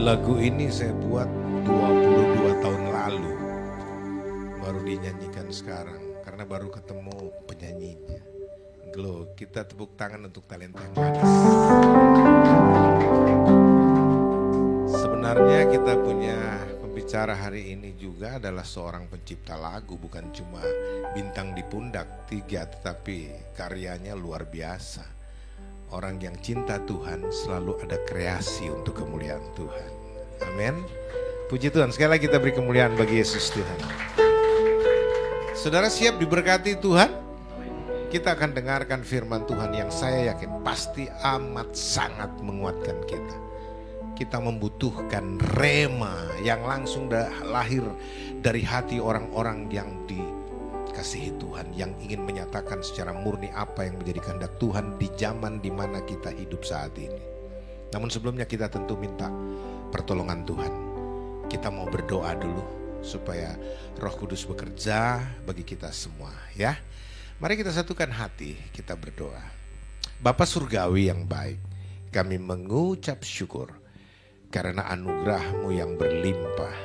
Lagu ini saya buat 22 tahun lalu, baru dinyanyikan sekarang karena baru ketemu penyanyinya. Glow, kita tepuk tangan untuk talenta yang manis. Sebenarnya kita punya pembicara hari ini juga adalah seorang pencipta lagu, bukan cuma bintang di pundak 3, tetapi karyanya luar biasa. Orang yang cinta Tuhan selalu ada kreasi untuk kemuliaan Tuhan. Amin. Puji Tuhan. Sekali lagi kita beri kemuliaan bagi Yesus Tuhan. Saudara siap diberkati Tuhan? Kita akan dengarkan firman Tuhan yang saya yakin pasti amat sangat menguatkan kita. Kita membutuhkan rema yang langsung lahir dari hati orang-orang yang dikasihi Tuhan, yang ingin menyatakan secara murni apa yang menjadi kehendak Tuhan di zaman di mana kita hidup saat ini. Namun sebelumnya kita tentu minta pertolongan Tuhan. Kita mau berdoa dulu supaya Roh Kudus bekerja bagi kita semua, ya. Mari kita satukan hati, kita berdoa. Bapa Surgawi yang baik, kami mengucap syukur karena anugerah-Mu yang berlimpah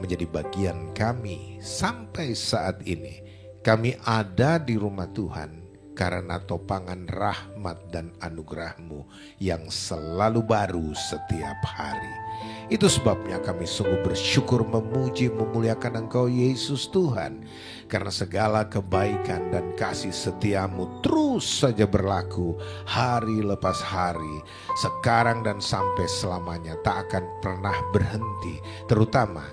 menjadi bagian kami sampai saat ini. Kami ada di rumah Tuhan karena topangan rahmat dan anugerah-Mu yang selalu baru setiap hari. Itu sebabnya kami sungguh bersyukur, memuji, memuliakan Engkau Yesus Tuhan. Karena segala kebaikan dan kasih setia-Mu terus saja berlaku hari lepas hari, sekarang dan sampai selamanya, tak akan pernah berhenti, terutama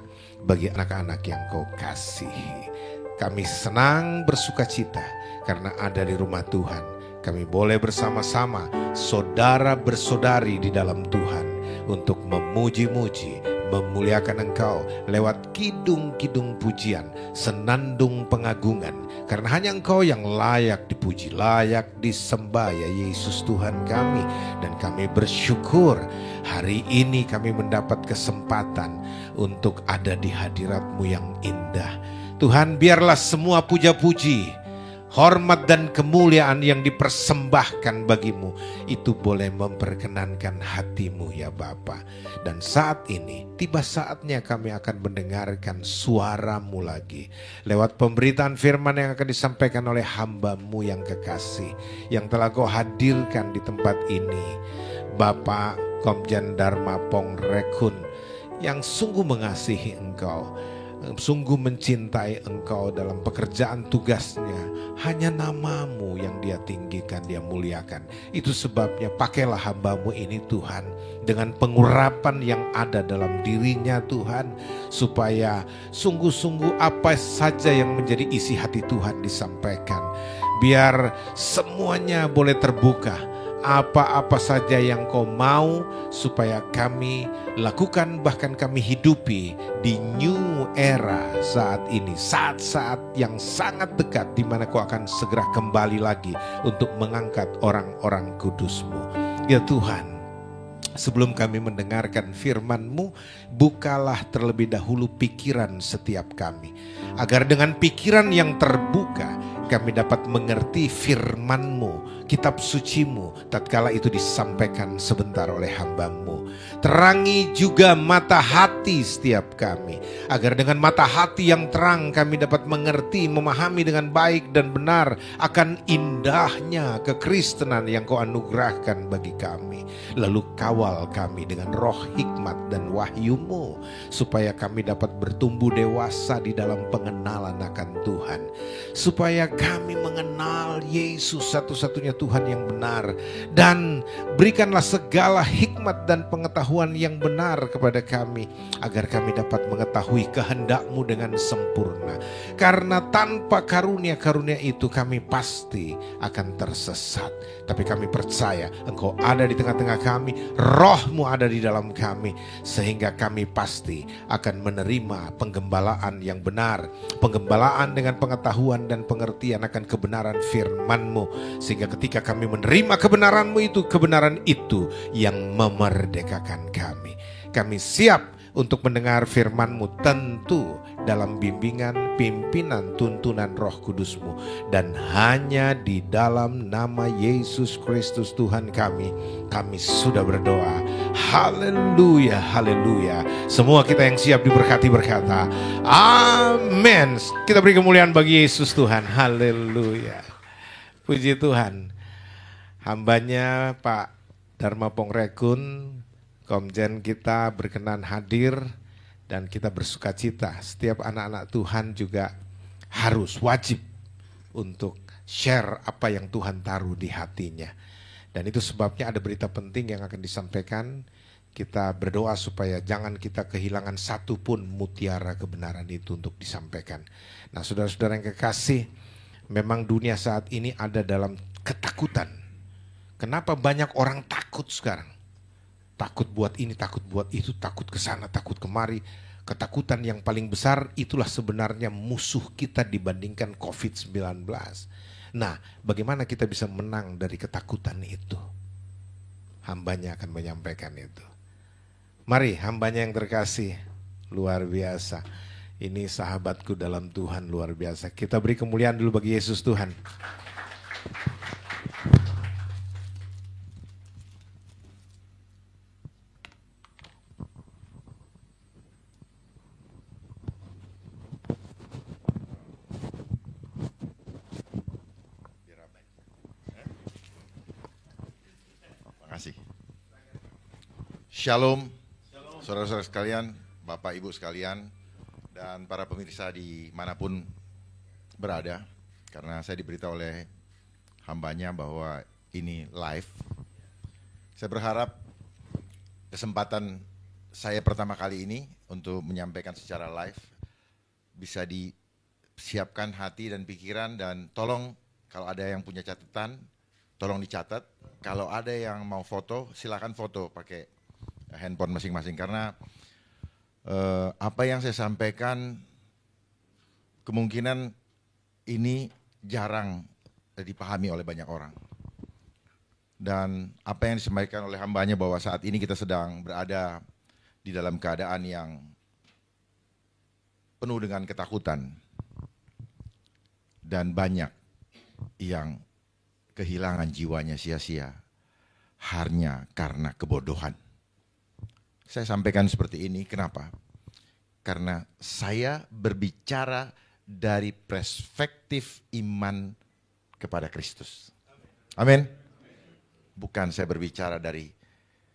bagi anak-anak yang Kau kasihi. Kami senang bersukacita karena ada di rumah Tuhan. Kami boleh bersama-sama saudara bersaudari di dalam Tuhan untuk memuji-muji, memuliakan Engkau lewat kidung-kidung pujian, senandung pengagungan. Karena hanya Engkau yang layak dipuji, layak disembah ya Yesus Tuhan kami. Dan kami bersyukur hari ini kami mendapat kesempatan untuk ada di hadirat-Mu yang indah. Tuhan, biarlah semua puja-puji, hormat dan kemuliaan yang dipersembahkan bagi-Mu itu boleh memperkenankan hati-Mu ya Bapa. Dan saat ini tiba saatnya kami akan mendengarkan suara-Mu lagi lewat pemberitaan firman yang akan disampaikan oleh hamba-Mu yang kekasih, yang telah Kau hadirkan di tempat ini, Bapak Komjen Dharma Pongrekun, yang sungguh mengasihi Engkau, sungguh mencintai Engkau dalam pekerjaan tugasnya. Hanya nama-Mu yang dia tinggikan, dia muliakan. Itu sebabnya pakailah hamba-Mu ini Tuhan, dengan pengurapan yang ada dalam dirinya Tuhan, supaya sungguh-sungguh apa saja yang menjadi isi hati Tuhan disampaikan. Biar semuanya boleh terbuka, apa-apa saja yang Kau mau supaya kami lakukan, bahkan kami hidupi di new era saat ini, saat-saat yang sangat dekat di mana Kau akan segera kembali lagi untuk mengangkat orang-orang kudus-Mu. Ya Tuhan, sebelum kami mendengarkan firman-Mu, bukalah terlebih dahulu pikiran setiap kami, agar dengan pikiran yang terbuka kami dapat mengerti firman-Mu, kitab suci-Mu, tatkala itu disampaikan sebentar oleh hamba-Mu. Terangi juga mata hati setiap kami, agar dengan mata hati yang terang kami dapat mengerti, memahami dengan baik dan benar akan indahnya kekristenan yang Kau anugerahkan bagi kami. Lalu kawal kami dengan roh hikmat dan wahyu-Mu, supaya kami dapat bertumbuh dewasa di dalam pengenalan akan Tuhan, supaya kami mengenal Yesus satu-satunya Tuhan yang benar. Dan berikanlah segala hikmat dan pengetahuan yang benar kepada kami, agar kami dapat mengetahui kehendak-Mu dengan sempurna. Karena tanpa karunia-karunia itu kami pasti akan tersesat. Tapi kami percaya Engkau ada di tengah-tengah kami, Roh-Mu ada di dalam kami, sehingga kami pasti akan menerima penggembalaan yang benar, penggembalaan dengan pengetahuan dan pengertian akan kebenaran firman-Mu, sehingga ketika kami menerima kebenaran-Mu itu, kebenaran itu yang memerdekakan kami. Kami siap untuk mendengar firman-Mu, tentu dalam bimbingan, pimpinan, tuntunan Roh Kudus-Mu. Dan hanya di dalam nama Yesus Kristus Tuhan kami sudah berdoa. Haleluya, haleluya. Semua kita yang siap diberkati berkata, amin. Kita beri kemuliaan bagi Yesus Tuhan. Haleluya. Puji Tuhan. Hambanya Pak Dharma Pongrekun, Komjen kita berkenan hadir dan kita bersuka cita. Setiap anak-anak Tuhan juga harus wajib untuk share apa yang Tuhan taruh di hatinya. Dan itu sebabnya ada berita penting yang akan disampaikan. Kita berdoa supaya jangan kita kehilangan satu pun mutiara kebenaran itu untuk disampaikan. Nah, saudara-saudara yang kekasih, memang dunia saat ini ada dalam ketakutan. Kenapa banyak orang takut sekarang? Takut buat ini, takut buat itu, takut ke sana, takut kemari. Ketakutan yang paling besar itulah sebenarnya musuh kita dibandingkan COVID-19. Nah, bagaimana kita bisa menang dari ketakutan itu? Hambanya akan menyampaikan itu. Mari, hambanya yang terkasih, luar biasa. Ini sahabatku dalam Tuhan, luar biasa. Kita beri kemuliaan dulu bagi Yesus Tuhan. Shalom, saudara-saudara sekalian, Bapak Ibu sekalian, dan para pemirsa dimanapun berada. Karena saya diberitahu oleh hambanya bahwa ini live. Saya berharap kesempatan saya pertama kali ini untuk menyampaikan secara live bisa disiapkan hati dan pikiran, dan tolong kalau ada yang punya catatan, tolong dicatat. Kalau ada yang mau foto, silakan foto pakai handphone masing-masing, karena apa yang saya sampaikan kemungkinan ini jarang dipahami oleh banyak orang. Dan apa yang disampaikan oleh hambanya bahwa saat ini kita sedang berada di dalam keadaan yang penuh dengan ketakutan dan banyak yang kehilangan jiwanya sia-sia hanya karena kebodohan. Saya sampaikan seperti ini, kenapa? Karena saya berbicara dari perspektif iman kepada Kristus. Amin. Bukan saya berbicara dari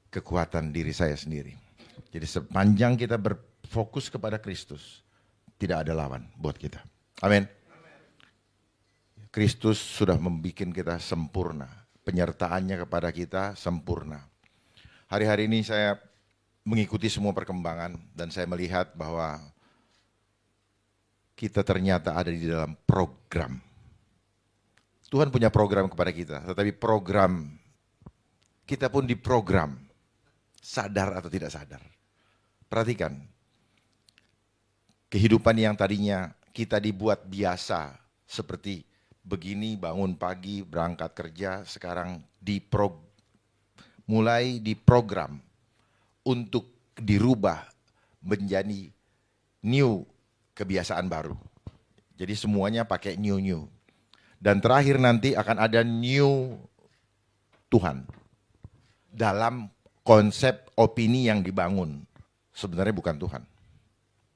kekuatan diri saya sendiri. Jadi sepanjang kita berfokus kepada Kristus, tidak ada lawan buat kita. Amin. Kristus sudah membuat kita sempurna. Penyertaannya kepada kita sempurna. Hari-hari ini saya mengikuti semua perkembangan dan saya melihat bahwa kita ternyata ada di dalam program. Tuhan punya program kepada kita, tetapi program kita pun diprogram, sadar atau tidak sadar. Perhatikan, kehidupan yang tadinya kita dibuat biasa seperti begini, bangun pagi, berangkat kerja, sekarang mulai diprogram untuk dirubah menjadi new, kebiasaan baru. Jadi semuanya pakai new. Dan terakhir nanti akan ada new Tuhan. Dalam konsep opini yang dibangun. Sebenarnya bukan Tuhan.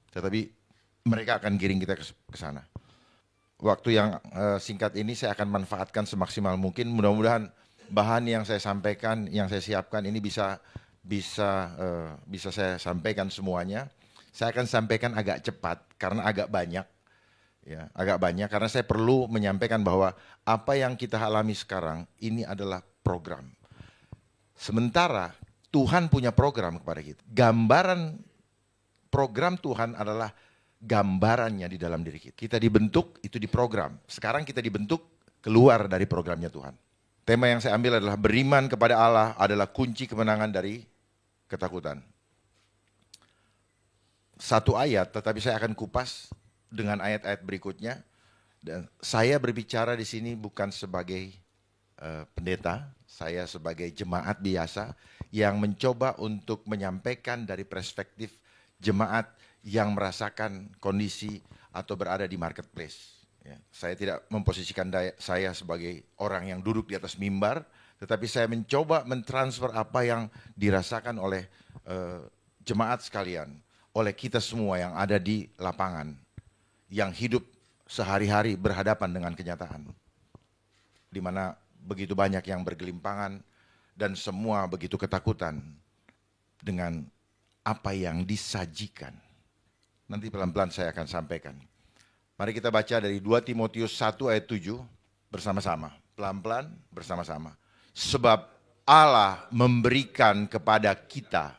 Tetapi mereka akan giring kita ke sana. Waktu yang singkat ini saya akan manfaatkan semaksimal mungkin. Mudah-mudahan bahan yang saya sampaikan, yang saya siapkan ini bisa saya sampaikan semuanya. Saya akan sampaikan agak cepat karena agak banyak. Ya, agak banyak karena saya perlu menyampaikan bahwa apa yang kita alami sekarang ini adalah program. Sementara Tuhan punya program kepada kita. Gambaran program Tuhan adalah gambarannya di dalam diri kita. Kita dibentuk, itu diprogram. Sekarang kita dibentuk keluar dari programnya Tuhan. Tema yang saya ambil adalah beriman kepada Allah adalah kunci kemenangan dari ketakutan. Satu ayat, tetapi saya akan kupas dengan ayat-ayat berikutnya. Dan saya berbicara di sini bukan sebagai pendeta, saya sebagai jemaat biasa yang mencoba untuk menyampaikan dari perspektif jemaat yang merasakan kondisi atau berada di marketplace. Ya, saya tidak memposisikan saya sebagai orang yang duduk di atas mimbar, tetapi saya mencoba mentransfer apa yang dirasakan oleh jemaat sekalian, oleh kita semua yang ada di lapangan, yang hidup sehari-hari berhadapan dengan kenyataan, di mana begitu banyak yang bergelimpangan dan semua begitu ketakutan dengan apa yang disajikan. Nanti pelan-pelan saya akan sampaikan. Mari kita baca dari 2 Timotius 1 ayat 7 bersama-sama. Pelan-pelan bersama-sama. Sebab Allah memberikan kepada kita,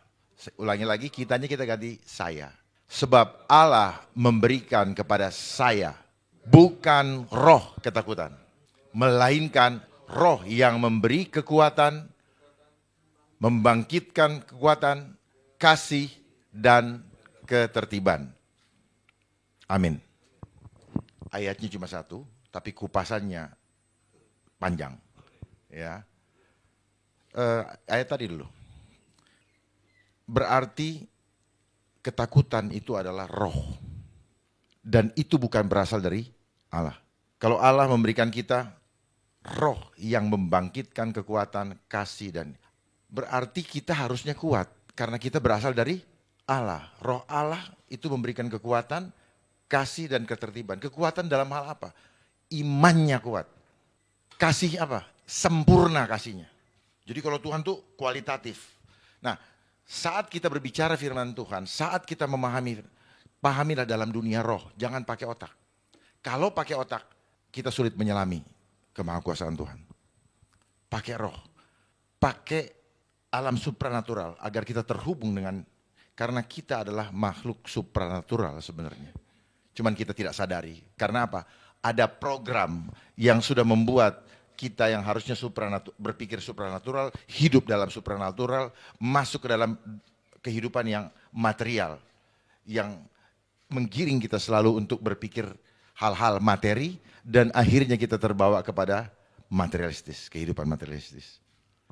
ulangi lagi, kitanya kita ganti saya. Sebab Allah memberikan kepada saya bukan roh ketakutan, melainkan roh yang memberi kekuatan, membangkitkan kekuatan, kasih, dan ketertiban. Amin. Ayatnya cuma satu, tapi kupasannya panjang. Ya, ayat tadi dulu. Berarti ketakutan itu adalah roh. Dan itu bukan berasal dari Allah. Kalau Allah memberikan kita roh yang membangkitkan kekuatan, kasih, dan berarti kita harusnya kuat. Karena kita berasal dari Allah. Roh Allah itu memberikan kekuatan, kasih, dan ketertiban. Kekuatan dalam hal apa? Imannya kuat. Kasih apa? Sempurna kasihnya. Jadi kalau Tuhan tuh kualitatif. Nah, saat kita berbicara firman Tuhan, saat kita pahamilah dalam dunia roh, jangan pakai otak. Kalau pakai otak, kita sulit menyelami kemahakuasaan Tuhan. Pakai roh, pakai alam supranatural agar kita terhubung dengan, karena kita adalah makhluk supranatural sebenarnya. Cuman kita tidak sadari. Karena apa? Ada program yang sudah membuat kita yang harusnya berpikir supranatural, hidup dalam supranatural, masuk ke dalam kehidupan yang material, yang menggiring kita selalu untuk berpikir hal-hal materi, dan akhirnya kita terbawa kepada materialistis, kehidupan materialistis.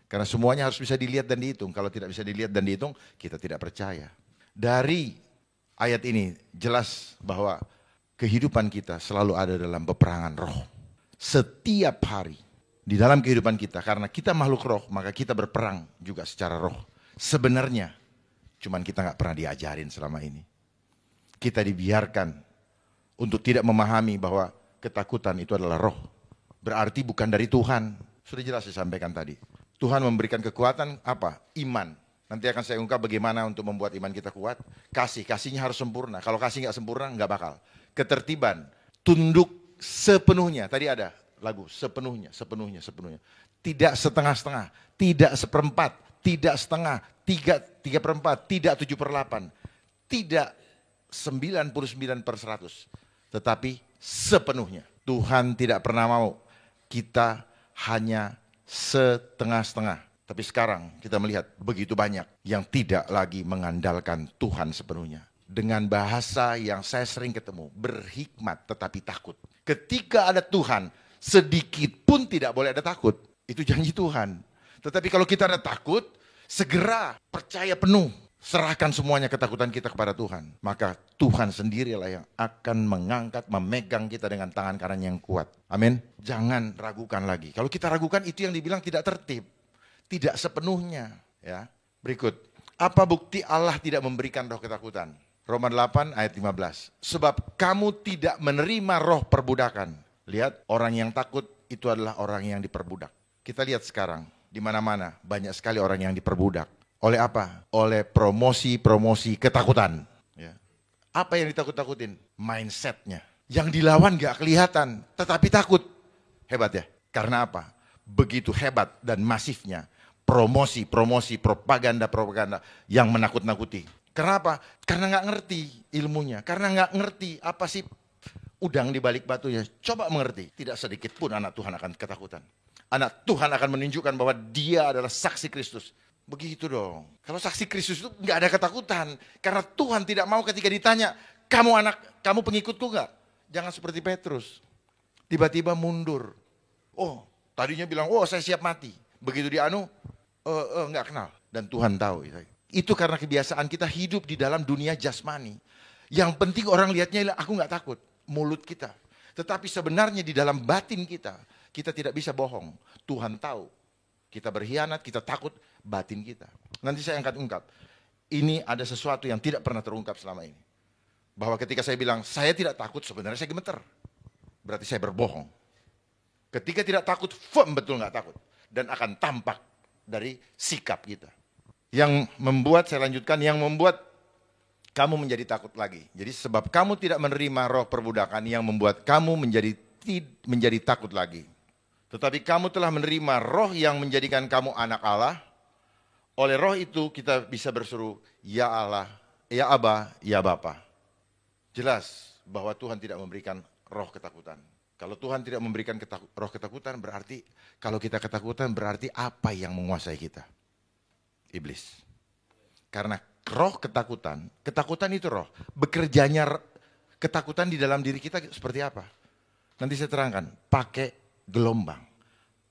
Karena semuanya harus bisa dilihat dan dihitung. Kalau tidak bisa dilihat dan dihitung, kita tidak percaya. Dari ayat ini jelas bahwa kehidupan kita selalu ada dalam peperangan roh. Setiap hari di dalam kehidupan kita, karena kita makhluk roh, maka kita berperang juga secara roh. Sebenarnya, cuman kita nggak pernah diajarin selama ini. Kita dibiarkan untuk tidak memahami bahwa ketakutan itu adalah roh. Berarti bukan dari Tuhan. Sudah jelas disampaikan tadi. Tuhan memberikan kekuatan apa? Iman. Nanti akan saya ungkap bagaimana untuk membuat iman kita kuat. Kasihnya harus sempurna. Kalau kasih nggak sempurna, nggak bakal. Ketertiban, tunduk sepenuhnya. Tadi ada lagu, sepenuhnya. Tidak setengah-setengah, tidak seperempat, tidak setengah, 3/4, tidak 7/8, tidak 99/100, tetapi sepenuhnya. Tuhan tidak pernah mau kita hanya setengah-setengah. Tapi sekarang kita melihat begitu banyak yang tidak lagi mengandalkan Tuhan sepenuhnya. Dengan bahasa yang saya sering ketemu, berhikmat tetapi takut. Ketika ada Tuhan, sedikit pun tidak boleh ada takut. Itu janji Tuhan. Tetapi kalau kita ada takut, segera percaya penuh. Serahkan semuanya ketakutan kita kepada Tuhan. Maka Tuhan sendirilah yang akan mengangkat, memegang kita dengan tangan kanan yang kuat. Amin. Jangan ragukan lagi. Kalau kita ragukan, itu yang dibilang tidak tertib. Tidak sepenuhnya. Ya. Berikut. Apa bukti Allah tidak memberikan roh ketakutan? Roma 8 ayat 15. Sebab kamu tidak menerima roh perbudakan. Lihat, orang yang takut itu adalah orang yang diperbudak. Kita lihat sekarang, di mana-mana banyak sekali orang yang diperbudak. Oleh apa? Oleh promosi ketakutan. Ya. Apa yang ditakut-takutin? Mindsetnya. Yang dilawan gak kelihatan, tetapi takut. Hebat ya? Karena apa? Begitu hebat dan masifnya promosi, propaganda yang menakut-nakuti. Kenapa? Karena gak ngerti ilmunya. Karena gak ngerti apa sih udang di balik batunya. Coba mengerti. Tidak sedikit pun anak Tuhan akan ketakutan. Anak Tuhan akan menunjukkan bahwa dia adalah saksi Kristus. Begitu dong. Kalau saksi Kristus itu nggak ada ketakutan. Karena Tuhan tidak mau ketika ditanya, kamu pengikutku nggak? Jangan seperti Petrus. Tiba-tiba mundur. Oh, tadinya bilang, oh saya siap mati. Begitu nggak kenal. Dan Tuhan tahu. Itu karena kebiasaan kita hidup di dalam dunia jasmani. Yang penting orang lihatnya, aku nggak takut, mulut kita. Tetapi sebenarnya di dalam batin kita tidak bisa bohong. Tuhan tahu. Kita berkhianat, kita takut, batin kita. Nanti saya ungkap. Ini ada sesuatu yang tidak pernah terungkap selama ini. Bahwa ketika saya bilang, saya tidak takut, sebenarnya saya gemeter. Berarti saya berbohong. Ketika tidak takut, betul nggak takut. Dan akan tampak dari sikap kita. Yang membuat, saya lanjutkan, yang membuat kamu menjadi takut lagi. Jadi sebab kamu tidak menerima roh perbudakan yang membuat kamu menjadi takut lagi. Tetapi kamu telah menerima roh yang menjadikan kamu anak Allah. Oleh roh itu kita bisa berseru, ya Allah, ya Aba, ya Bapa. Jelas bahwa Tuhan tidak memberikan roh ketakutan. Kalau Tuhan tidak memberikan roh ketakutan, berarti kalau kita ketakutan berarti apa yang menguasai kita? Iblis. Karena roh ketakutan itu roh. Bekerjanya ketakutan di dalam diri kita seperti apa? Nanti saya terangkan, pakai gelombang.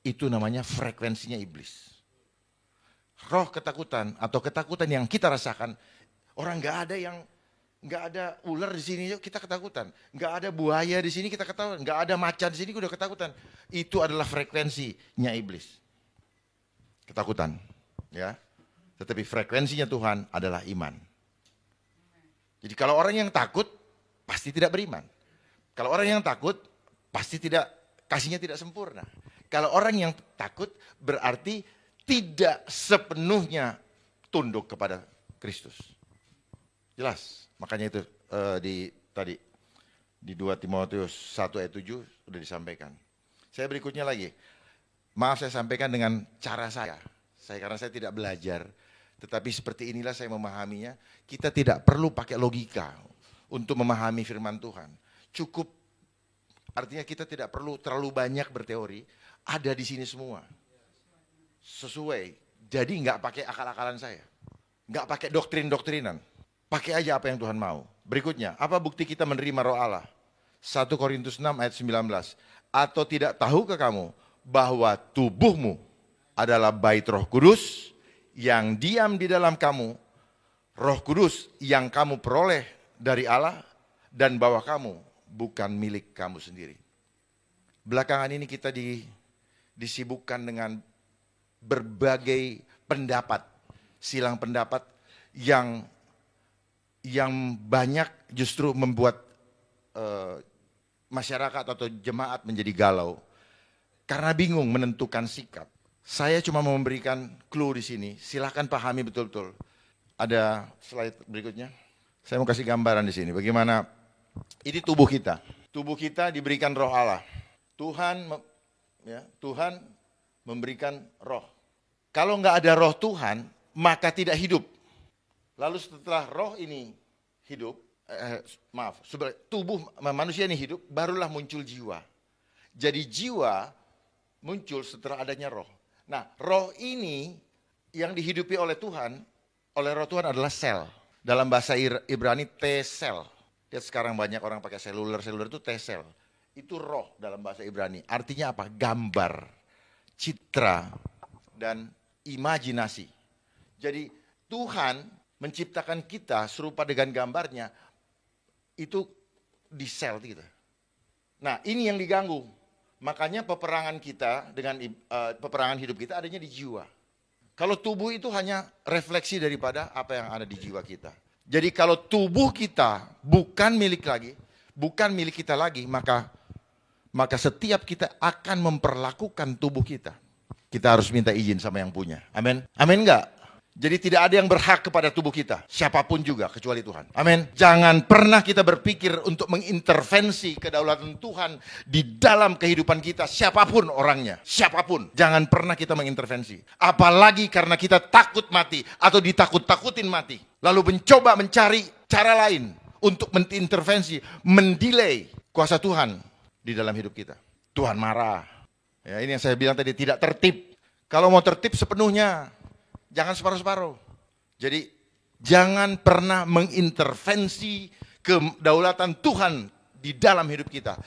Itu namanya frekuensinya iblis. Roh ketakutan atau ketakutan yang kita rasakan, orang nggak ada ular di sini kita ketakutan, nggak ada buaya di sini kita ketakutan, nggak ada macan di sini udah ketakutan. Itu adalah frekuensinya iblis. Ketakutan, ya. Tetapi frekuensinya Tuhan adalah iman. Jadi kalau orang yang takut pasti tidak beriman. Kalau orang yang takut pasti kasihnya tidak sempurna. Kalau orang yang takut berarti tidak sepenuhnya tunduk kepada Kristus. Jelas, makanya itu tadi di 2 Timotius 1 ayat 7 sudah disampaikan. Saya berikutnya lagi. Maaf saya sampaikan dengan cara saya. Karena saya tidak belajar, tetapi seperti inilah saya memahaminya. Kita tidak perlu pakai logika untuk memahami firman Tuhan. Cukup, artinya kita tidak perlu terlalu banyak berteori, ada di sini semua. Sesuai, jadi nggak pakai akal-akalan saya, nggak pakai doktrin-doktrinan, pakai aja apa yang Tuhan mau. Berikutnya, apa bukti kita menerima roh Allah? 1 Korintus 6 ayat 19. Atau tidak tahukah kamu bahwa tubuhmu adalah bait Roh Kudus yang diam di dalam kamu, Roh Kudus yang kamu peroleh dari Allah dan bahwa kamu bukan milik kamu sendiri. Belakangan ini kita disibukkan dengan berbagai pendapat, silang pendapat yang banyak justru membuat masyarakat atau jemaat menjadi galau karena bingung menentukan sikap. Saya cuma mau memberikan clue di sini, silahkan pahami betul-betul. Ada slide berikutnya. Saya mau kasih gambaran di sini, bagaimana ini tubuh kita. Tubuh kita diberikan roh Allah. Tuhan memberikan roh. Kalau nggak ada roh Tuhan, maka tidak hidup. Lalu setelah roh ini hidup, tubuh manusia ini hidup, barulah muncul jiwa. Jadi jiwa muncul setelah adanya roh. Nah, roh ini yang dihidupi oleh Tuhan, oleh roh Tuhan adalah sel. Dalam bahasa Ibrani T-sel. Lihat sekarang banyak orang pakai seluler itu T-sel. Itu roh dalam bahasa Ibrani. Artinya apa? Gambar, citra, dan imajinasi. Jadi Tuhan menciptakan kita serupa dengan gambarnya, itu di sel kita. Nah ini yang diganggu. Makanya peperangan kita dengan peperangan hidup kita adanya di jiwa. Kalau tubuh itu hanya refleksi daripada apa yang ada di jiwa kita. Jadi kalau tubuh kita bukan milik kita lagi, maka setiap kita akan memperlakukan tubuh kita. Kita harus minta izin sama yang punya. Amin. Amin enggak? Jadi tidak ada yang berhak kepada tubuh kita. Siapapun juga kecuali Tuhan. Amin. Jangan pernah kita berpikir untuk mengintervensi kedaulatan Tuhan di dalam kehidupan kita. Siapapun orangnya. Siapapun. Jangan pernah kita mengintervensi. Apalagi karena kita takut mati atau ditakut-takutin mati. Lalu mencoba mencari cara lain untuk mengintervensi, mendelay kuasa Tuhan di dalam hidup kita. Tuhan marah. Ya, ini yang saya bilang tadi, tidak tertib. Kalau mau tertib sepenuhnya. Jangan separuh-separuh. Jadi jangan pernah mengintervensi kedaulatan Tuhan di dalam hidup kita.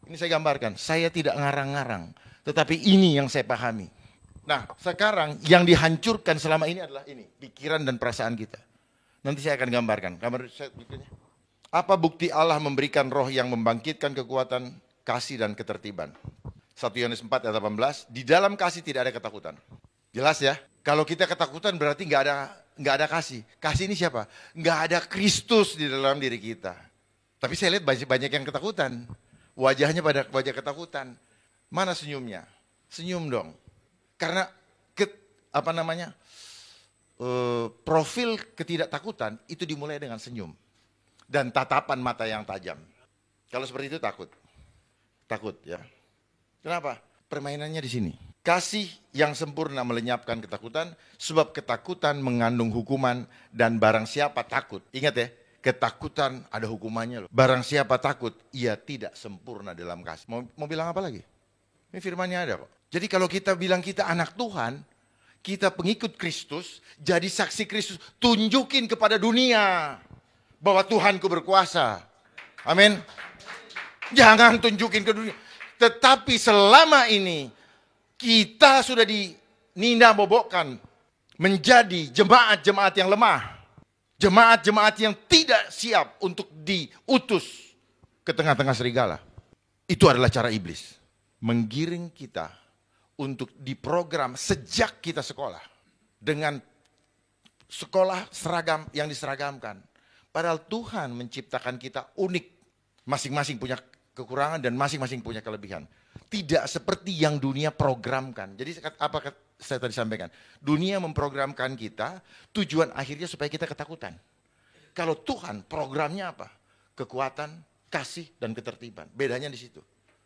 Ini saya gambarkan, saya tidak ngarang-ngarang. Tetapi ini yang saya pahami. Nah, sekarang yang dihancurkan selama ini adalah ini, pikiran dan perasaan kita. Nanti saya akan gambarkan. Gambar saya berikutnya. Apa bukti Allah memberikan roh yang membangkitkan kekuatan, kasih dan ketertiban? 1 Yohanes 4 ayat 18, di dalam kasih tidak ada ketakutan. Jelas ya? Kalau kita ketakutan berarti nggak ada kasih. Kasih ini siapa? Nggak ada Kristus di dalam diri kita. Tapi saya lihat banyak yang ketakutan. Wajahnya pada wajah ketakutan. Mana senyumnya? Senyum dong. Karena profil ketidaktakutan itu dimulai dengan senyum dan tatapan mata yang tajam. Kalau seperti itu takut ya. Kenapa? Permainannya di sini. Kasih yang sempurna melenyapkan ketakutan, sebab ketakutan mengandung hukuman dan barang siapa takut. Ingat ya, ketakutan ada hukumannya loh. Barang siapa takut, ia tidak sempurna dalam kasih. Mau bilang apa lagi? Ini firmannya ada kok. Jadi kalau kita bilang kita anak Tuhan, kita pengikut Kristus, jadi saksi Kristus, tunjukin kepada dunia bahwa Tuhanku berkuasa. Amin. Jangan tunjukin ke dunia. Tetapi selama ini kita sudah dininda bobokkan menjadi jemaat-jemaat yang lemah. Jemaat-jemaat yang tidak siap untuk diutus ke tengah-tengah serigala. Itu adalah cara iblis. Menggiring kita untuk diprogram sejak kita sekolah. Dengan sekolah seragam yang diseragamkan. Padahal Tuhan menciptakan kita unik. Masing-masing punya kekurangan dan masing-masing punya kelebihan. Tidak seperti yang dunia programkan. Jadi apa saya tadi sampaikan? Dunia memprogramkan kita, tujuan akhirnya supaya kita ketakutan. Kalau Tuhan programnya apa? Kekuatan, kasih, dan ketertiban. Bedanya di situ.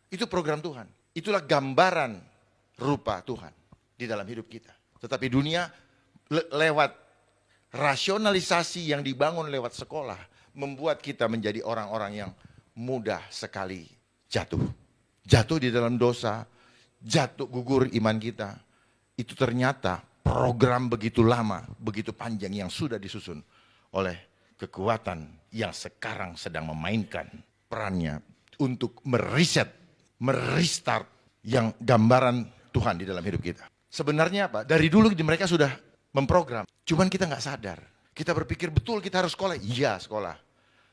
Itu program Tuhan. Itulah gambaran rupa Tuhan di dalam hidup kita. Tetapi dunia lewat rasionalisasi yang dibangun lewat sekolah membuat kita menjadi orang-orang yang mudah sekali jatuh. Jatuh di dalam dosa, jatuh gugur iman kita. Itu ternyata program begitu lama, begitu panjang yang sudah disusun oleh kekuatan yang sekarang sedang memainkan perannya untuk meriset, merestart yang gambaran Tuhan di dalam hidup kita. Sebenarnya apa? Dari dulu mereka sudah memprogram. Cuman kita nggak sadar. Kita berpikir betul kita harus sekolah. Iya sekolah.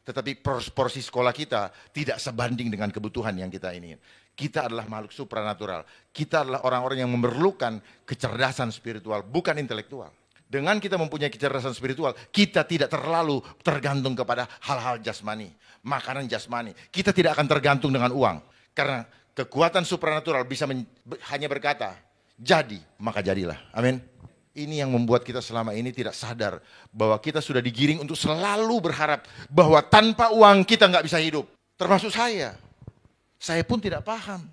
Tetapi porsi sekolah kita tidak sebanding dengan kebutuhan yang kita ingin. Kita adalah makhluk supranatural. Kita adalah orang-orang yang memerlukan kecerdasan spiritual, bukan intelektual. Dengan kita mempunyai kecerdasan spiritual, kita tidak terlalu tergantung kepada hal-hal jasmani, makanan jasmani. Kita tidak akan tergantung dengan uang. Karena kekuatan supranatural bisa hanya berkata, jadi, maka jadilah. Amin. Ini yang membuat kita selama ini tidak sadar bahwa kita sudah digiring untuk selalu berharap bahwa tanpa uang kita nggak bisa hidup. Termasuk saya. Saya pun tidak paham.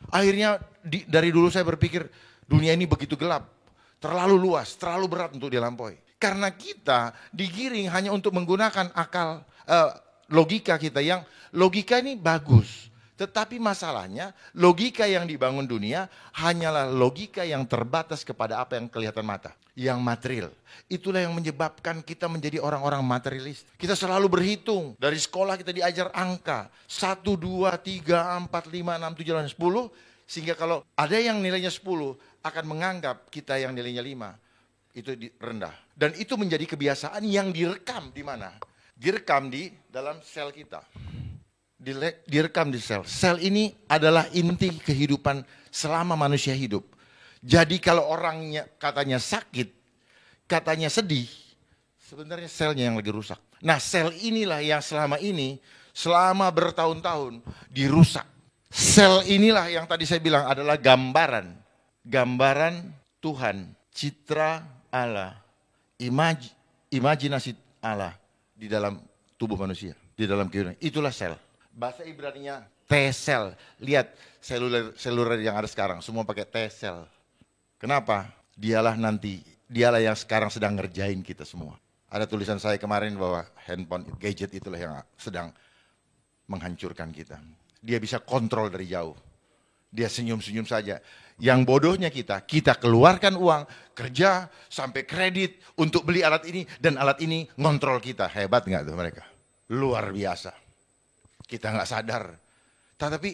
Akhirnya dari dulu saya berpikir dunia ini begitu gelap. Terlalu luas, terlalu berat untuk dilampaui. Karena kita digiring hanya untuk menggunakan akal, logika kita yang logika ini bagus. Tetapi masalahnya logika yang dibangun dunia hanyalah logika yang terbatas kepada apa yang kelihatan mata. Yang material. Itulah yang menyebabkan kita menjadi orang-orang materialis. Kita selalu berhitung. Dari sekolah kita diajar angka. 1, 2, 3, 4, 5, 6, 7, 8, 10. Sehingga kalau ada yang nilainya 10 akan menganggap kita yang nilainya 5. Itu rendah. Dan itu menjadi kebiasaan yang direkam di mana? Direkam di dalam sel kita. Direkam di sel. Sel ini adalah inti kehidupan selama manusia hidup. Jadi kalau orangnya katanya sakit, katanya sedih, sebenarnya selnya yang lagi rusak. Nah sel inilah yang selama ini, selama bertahun-tahun dirusak. Sel inilah yang tadi saya bilang adalah gambaran. Gambaran Tuhan, citra Allah, imajinasi Allah di dalam tubuh manusia, di dalam kehidupan. Itulah sel. Bahasa Ibraninya T-cell. Lihat seluler yang ada sekarang, semua pakai T-cell. Kenapa? Dialah yang sekarang sedang ngerjain kita semua. Ada tulisan saya kemarin bahwa handphone, gadget itulah yang sedang menghancurkan kita. Dia bisa kontrol dari jauh. Dia senyum-senyum saja. Yang bodohnya kita keluarkan uang, kerja, sampai kredit untuk beli alat ini, dan alat ini ngontrol kita. Hebat nggak tuh mereka? Luar biasa. Kita nggak sadar. Tetapi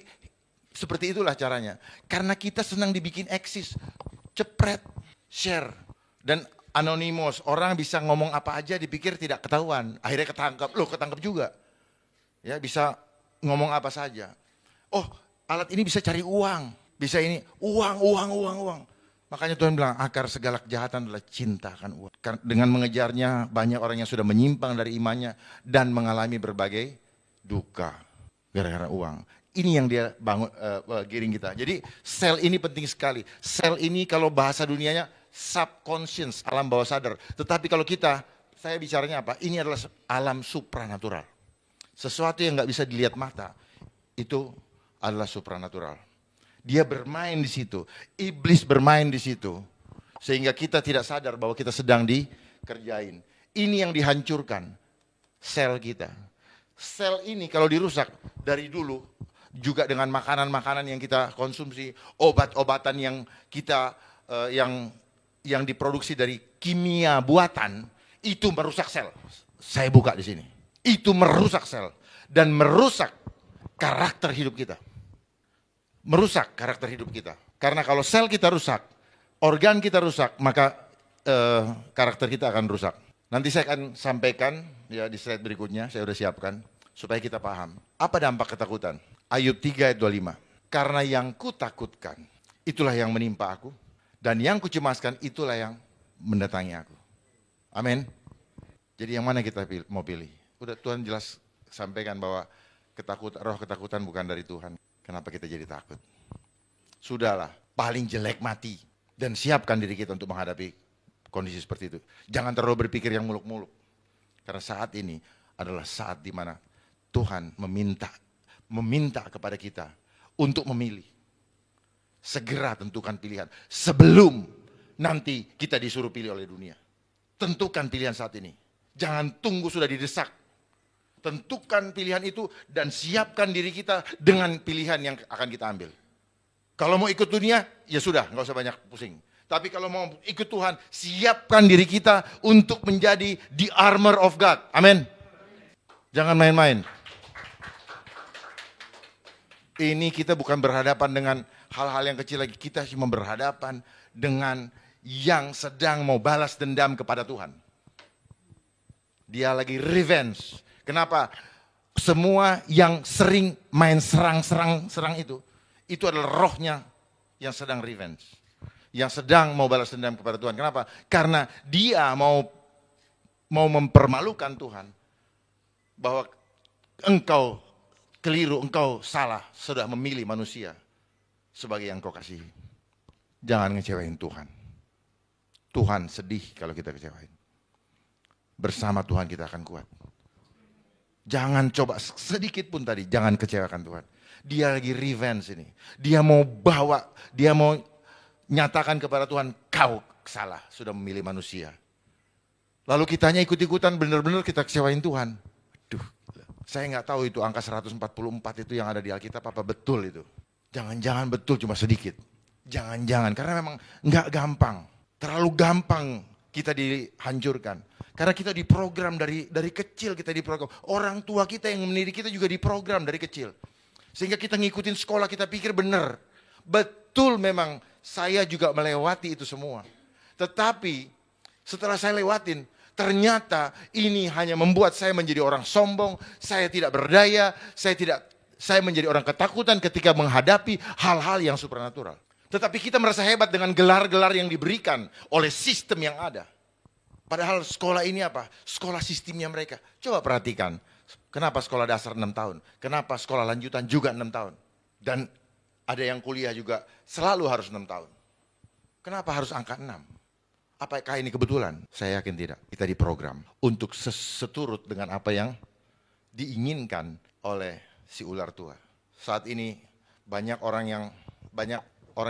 seperti itulah caranya. Karena kita senang dibikin eksis. Cepret, share. Dan anonymous, orang bisa ngomong apa aja dipikir tidak ketahuan. Akhirnya ketangkap, loh ketangkap juga. Ya, bisa ngomong apa saja. Oh, alat ini bisa cari uang. Bisa ini, uang. Makanya Tuhan bilang, akar segala kejahatan adalah cinta akan uang. Dengan mengejarnya, banyak orang yang sudah menyimpang dari imannya dan mengalami berbagai duka gara-gara uang. Ini yang dia bangun, giring kita. Jadi sel ini penting sekali. Sel ini kalau bahasa dunianya subconscious, alam bawah sadar. Tetapi kalau saya bicaranya apa? Ini adalah alam supranatural. Sesuatu yang nggak bisa dilihat mata, itu adalah supranatural. Dia bermain di situ, iblis bermain di situ, sehingga kita tidak sadar bahwa kita sedang dikerjain. Ini yang dihancurkan, sel kita. Sel ini kalau dirusak dari dulu, juga dengan makanan-makanan yang kita konsumsi, obat-obatan yang kita yang diproduksi dari kimia buatan, itu merusak sel. Saya buka di sini. Itu merusak sel dan merusak karakter hidup kita. Merusak karakter hidup kita. Karena kalau sel kita rusak, organ kita rusak, maka karakter kita akan rusak. Nanti saya akan sampaikan ya di slide berikutnya, saya sudah siapkan supaya kita paham. Apa dampak ketakutan? Ayub 3 ayat 25. Karena yang kutakutkan, itulah yang menimpa aku, dan yang kucemaskan, itulah yang mendatangi aku. Amin. Jadi yang mana kita mau pilih? Udah Tuhan jelas sampaikan bahwa roh ketakutan bukan dari Tuhan. Kenapa kita jadi takut? Sudahlah, paling jelek mati. Dan siapkan diri kita untuk menghadapi kondisi seperti itu. Jangan terlalu berpikir yang muluk-muluk. Karena saat ini adalah saat di mana Tuhan meminta kepada kita untuk memilih. Segera tentukan pilihan. Sebelum nanti kita disuruh pilih oleh dunia. Tentukan pilihan saat ini. Jangan tunggu sudah didesak. Tentukan pilihan itu dan siapkan diri kita dengan pilihan yang akan kita ambil. Kalau mau ikut dunia, ya sudah, nggak usah banyak pusing. Tapi kalau mau ikut Tuhan, siapkan diri kita untuk menjadi the armor of God. Amin. Jangan main-main. Ini kita bukan berhadapan dengan hal-hal yang kecil lagi. Kita cuma berhadapan dengan yang sedang mau balas dendam kepada Tuhan. Dia lagi revenge. Kenapa? Semua yang sering main serang itu adalah rohnya yang sedang revenge. Yang sedang mau balas dendam kepada Tuhan. Kenapa? Karena dia mau mempermalukan Tuhan. Bahwa engkau keliru, engkau salah, sudah memilih manusia sebagai yang kau kasihi. Jangan ngecewain Tuhan. Tuhan sedih kalau kita kecewain. Bersama Tuhan kita akan kuat. Jangan coba sedikit pun tadi, jangan kecewakan Tuhan. Dia lagi revenge ini. Dia mau nyatakan kepada Tuhan, kau salah, sudah memilih manusia. Lalu kitanya ikut-ikutan, benar-benar kita kecewain Tuhan. Aduh, saya nggak tahu itu angka 144 itu yang ada di Alkitab, apa betul itu. Jangan-jangan betul cuma sedikit. Jangan-jangan, karena memang nggak gampang. Terlalu gampang kita dihancurkan. Karena kita diprogram dari kecil, kita diprogram. Orang tua kita yang mendidik kita juga diprogram dari kecil. Sehingga kita ngikutin sekolah, kita pikir benar. Betul memang saya juga melewati itu semua. Tetapi setelah saya lewatin, ternyata ini hanya membuat saya menjadi orang sombong, saya tidak berdaya, saya menjadi orang ketakutan ketika menghadapi hal-hal yang supranatural. Tetapi kita merasa hebat dengan gelar-gelar yang diberikan oleh sistem yang ada. Padahal sekolah ini apa? Sekolah sistemnya mereka. Coba perhatikan, kenapa sekolah dasar 6 tahun? Kenapa sekolah lanjutan juga 6 tahun? Dan ada yang kuliah juga selalu harus 6 tahun. Kenapa harus angka 6? Apakah ini kebetulan? Saya yakin tidak. Kita diprogram untuk seturut dengan apa yang diinginkan oleh si ular tua. Saat ini banyak orang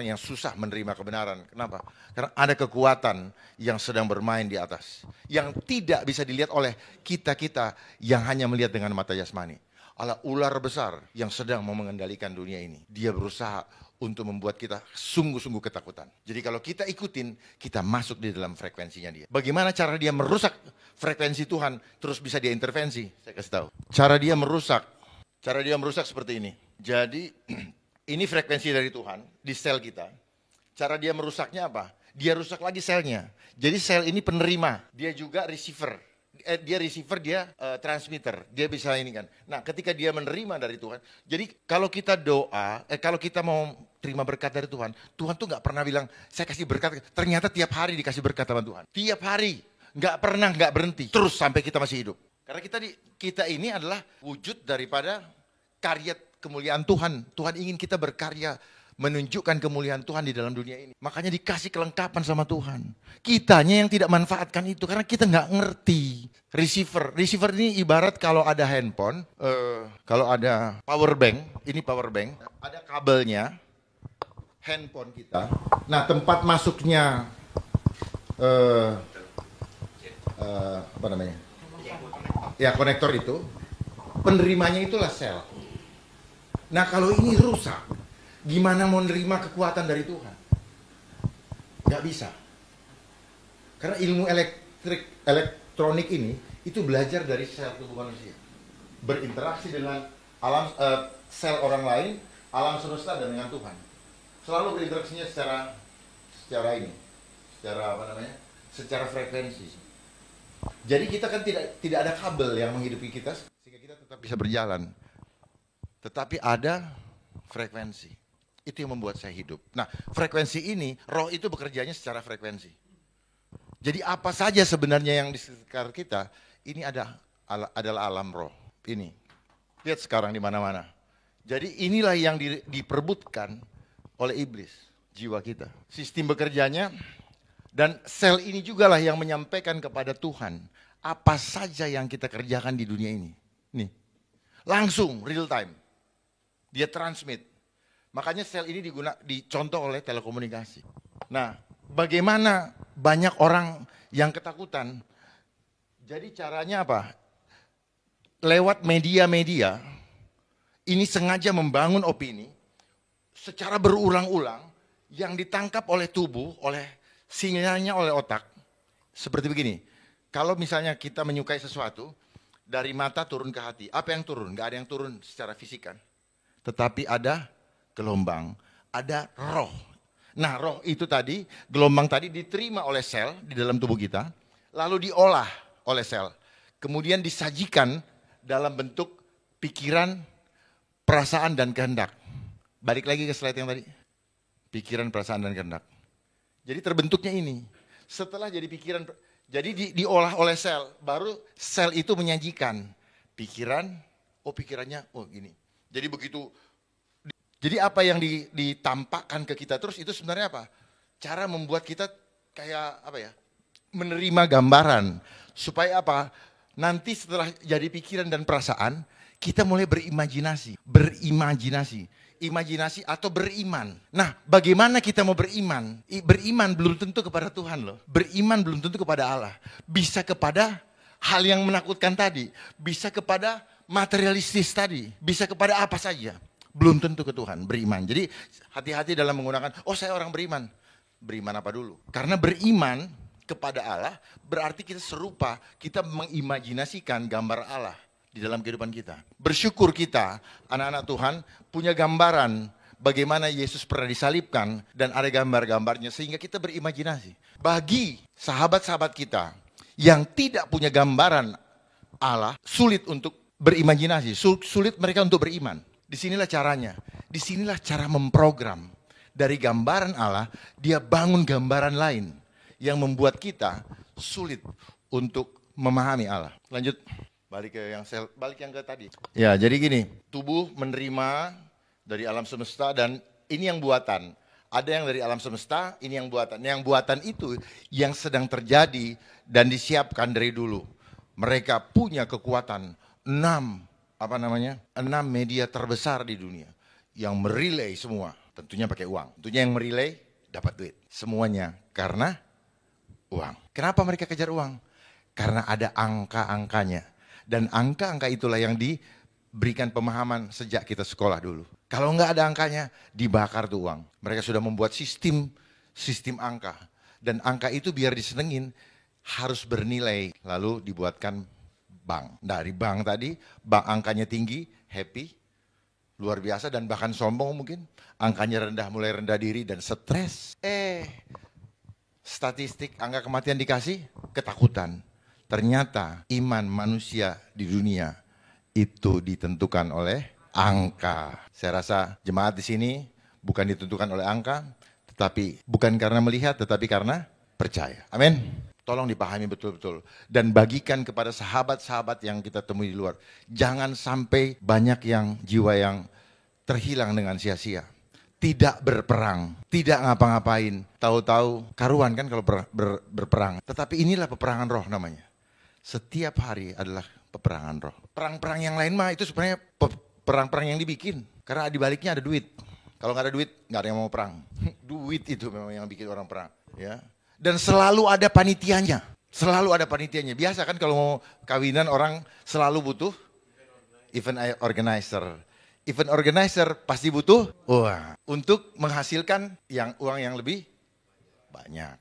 yang susah menerima kebenaran. Kenapa? Karena ada kekuatan yang sedang bermain di atas. Yang tidak bisa dilihat oleh kita-kita yang hanya melihat dengan mata jasmani. Ala ular besar yang sedang mau mengendalikan dunia ini. Dia berusaha untuk membuat kita sungguh-sungguh ketakutan. Jadi kalau kita ikutin, kita masuk di dalam frekuensinya dia. Bagaimana cara dia merusak frekuensi Tuhan, terus bisa dia intervensi? Saya kasih tahu. Cara dia merusak seperti ini. Jadi ini frekuensi dari Tuhan di sel kita. Cara dia merusaknya apa? Dia rusak lagi selnya. Jadi sel ini penerima, dia juga receiver. Dia receiver, dia transmitter. Dia bisa ini kan. Nah, ketika dia menerima dari Tuhan. Jadi kalau kita doa, kalau kita mau terima berkat dari Tuhan, Tuhan tuh nggak pernah bilang, saya kasih berkat. Ternyata tiap hari dikasih berkat sama Tuhan. Tiap hari, nggak pernah, nggak berhenti. Terus sampai kita masih hidup. Karena kita ini adalah wujud daripada karya kemuliaan Tuhan. Tuhan ingin kita berkarya, menunjukkan kemuliaan Tuhan di dalam dunia ini. Makanya dikasih kelengkapan sama Tuhan. Kitanya yang tidak manfaatkan itu karena kita nggak ngerti. Receiver ini ibarat kalau ada handphone, kalau ada power bank, ini power bank, ada kabelnya, handphone kita. Nah, tempat masuknya apa namanya? Ya, konektor itu, penerimanya itulah sel. Nah, kalau ini rusak, gimana mau nerima kekuatan dari Tuhan? Gak bisa. Karena ilmu elektronik ini, itu belajar dari sel tubuh manusia. Berinteraksi dengan alam sel orang lain, alam semesta dan dengan Tuhan. Selalu berinteraksinya secara ini, secara apa namanya? Secara frekuensi. Jadi kita kan tidak ada kabel yang menghidupi kita sehingga kita tetap bisa berjalan. Tetapi ada frekuensi. Itu yang membuat saya hidup. Nah, frekuensi ini, roh itu bekerjanya secara frekuensi. Jadi apa saja sebenarnya yang di sekitar kita, ini adalah alam roh. Ini. Lihat sekarang di mana-mana. Jadi inilah yang diperebutkan oleh iblis, jiwa kita. Sistem bekerjanya, dan sel ini juga lah yang menyampaikan kepada Tuhan apa saja yang kita kerjakan di dunia ini. Nih, langsung real time. Dia transmit. Makanya sel ini dicontoh oleh telekomunikasi. Nah, bagaimana banyak orang yang ketakutan? Jadi caranya apa? Lewat media-media, ini sengaja membangun opini secara berulang-ulang yang ditangkap oleh tubuh, oleh sinyalnya oleh otak. Seperti begini, kalau misalnya kita menyukai sesuatu, dari mata turun ke hati. Apa yang turun? Gak ada yang turun secara fisik kan. Tetapi ada gelombang, ada roh. Nah, roh itu tadi, gelombang tadi diterima oleh sel di dalam tubuh kita, lalu diolah oleh sel. Kemudian disajikan dalam bentuk pikiran, perasaan, dan kehendak. Balik lagi ke slide yang tadi. Pikiran, perasaan, dan kehendak. Jadi terbentuknya ini. Setelah jadi pikiran, jadi diolah oleh sel, baru sel itu menyajikan pikiran, pikirannya, gini. Jadi begitu. Jadi apa yang ditampakkan ke kita terus itu sebenarnya apa? Cara membuat kita kayak apa ya? Menerima gambaran supaya apa? Nanti setelah jadi pikiran dan perasaan, kita mulai berimajinasi, imajinasi atau beriman. Nah, bagaimana kita mau beriman? Beriman belum tentu kepada Tuhan loh. Beriman belum tentu kepada Allah. Bisa kepada hal yang menakutkan tadi, bisa kepada materialistis tadi, bisa kepada apa saja. Belum tentu ke Tuhan, beriman. Jadi hati-hati dalam menggunakan, saya orang beriman. Beriman apa dulu? Karena beriman kepada Allah berarti kita serupa, kita mengimajinasikan gambar Allah di dalam kehidupan kita. Bersyukur kita, anak-anak Tuhan, punya gambaran bagaimana Yesus pernah disalibkan dan ada gambar-gambarnya sehingga kita berimajinasi. Bagi sahabat-sahabat kita yang tidak punya gambaran Allah, sulit untuk berimajinasi, sulit mereka untuk beriman. Disinilah caranya, disinilah cara memprogram. Dari gambaran Allah, dia bangun gambaran lain yang membuat kita sulit untuk memahami Allah. Lanjut. Balik yang ke tadi. Ya, jadi gini, tubuh menerima dari alam semesta dan ini yang buatan. Ada yang dari alam semesta, ini yang buatan. Yang buatan itu yang sedang terjadi dan disiapkan dari dulu. Mereka punya kekuatan 6 media terbesar di dunia yang merelay semua. Tentunya pakai uang. Tentunya yang merelay dapat duit. Semuanya karena uang. Kenapa mereka kejar uang? Karena ada angka-angkanya. Dan angka-angka itulah yang diberikan pemahaman sejak kita sekolah dulu. Kalau nggak ada angkanya, dibakar tuh uang. Mereka sudah membuat sistem angka. Dan angka itu biar disenengin, harus bernilai. Lalu dibuatkan bank. Dari bank tadi, bank angkanya tinggi, happy. luar biasa dan bahkan sombong mungkin. Angkanya rendah, mulai rendah diri dan stres. Statistik angka kematian dikasih, ketakutan. Ternyata iman manusia di dunia itu ditentukan oleh angka. Saya rasa jemaat di sini bukan ditentukan oleh angka, tetapi bukan karena melihat, tetapi karena percaya. Amin. Tolong dipahami betul-betul. Dan bagikan kepada sahabat-sahabat yang kita temui di luar. Jangan sampai banyak yang jiwa yang terhilang dengan sia-sia. Tidak berperang, tidak ngapa-ngapain. Tahu-tahu karuan kan kalau berperang. Tetapi inilah peperangan roh namanya. Setiap hari adalah peperangan roh. Perang-perang yang lain mah itu sebenarnya perang-perang yang dibikin. Karena di baliknya ada duit. Kalau nggak ada duit, nggak ada yang mau perang. Duit itu memang yang bikin orang perang. Ya. Dan selalu ada panitianya. Selalu ada panitianya. Biasa kan kalau mau kawinan orang selalu butuh event organizer. Event organizer pasti butuh untuk menghasilkan uang yang lebih banyak.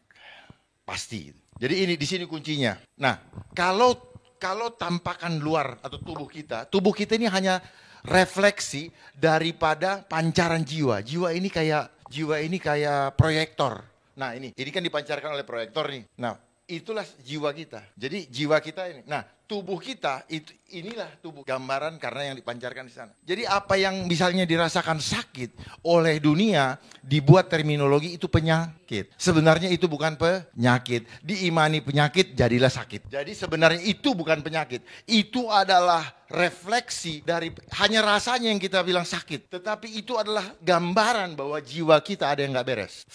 Pasti. Jadi ini di sini kuncinya. Nah, kalau tampakan luar atau tubuh kita ini hanya refleksi daripada pancaran jiwa. Jiwa ini kayak proyektor. Nah, ini kan dipancarkan oleh proyektor nih. Nah, itulah jiwa kita. Jadi jiwa kita ini. Nah, tubuh kita inilah tubuh gambaran karena yang dipancarkan di sana. Jadi apa yang misalnya dirasakan sakit oleh dunia dibuat terminologi itu penyakit. Sebenarnya itu bukan penyakit. Diimani penyakit jadilah sakit. Jadi sebenarnya itu bukan penyakit. Itu adalah refleksi dari hanya rasanya yang kita bilang sakit. Tetapi itu adalah gambaran bahwa jiwa kita ada yang nggak beres.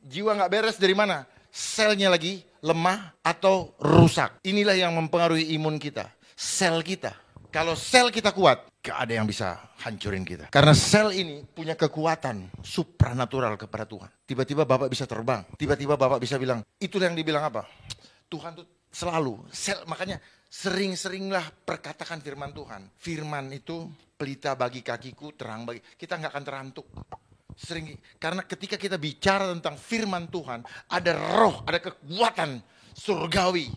Jiwa nggak beres dari mana? Selnya lagi lemah atau rusak. Inilah yang mempengaruhi imun kita. Sel kita. Kalau sel kita kuat, gak ada yang bisa hancurin kita. Karena sel ini punya kekuatan supranatural kepada Tuhan. Tiba-tiba Bapak bisa terbang. Tiba-tiba Bapak bisa bilang, itulah yang dibilang apa? Tuhan tuh selalu. Makanya sering-seringlah perkatakan firman Tuhan. Firman itu pelita bagi kakiku, terang bagi. Kita gak akan terantuk. Karena ketika kita bicara tentang firman Tuhan, ada roh, ada kekuatan surgawi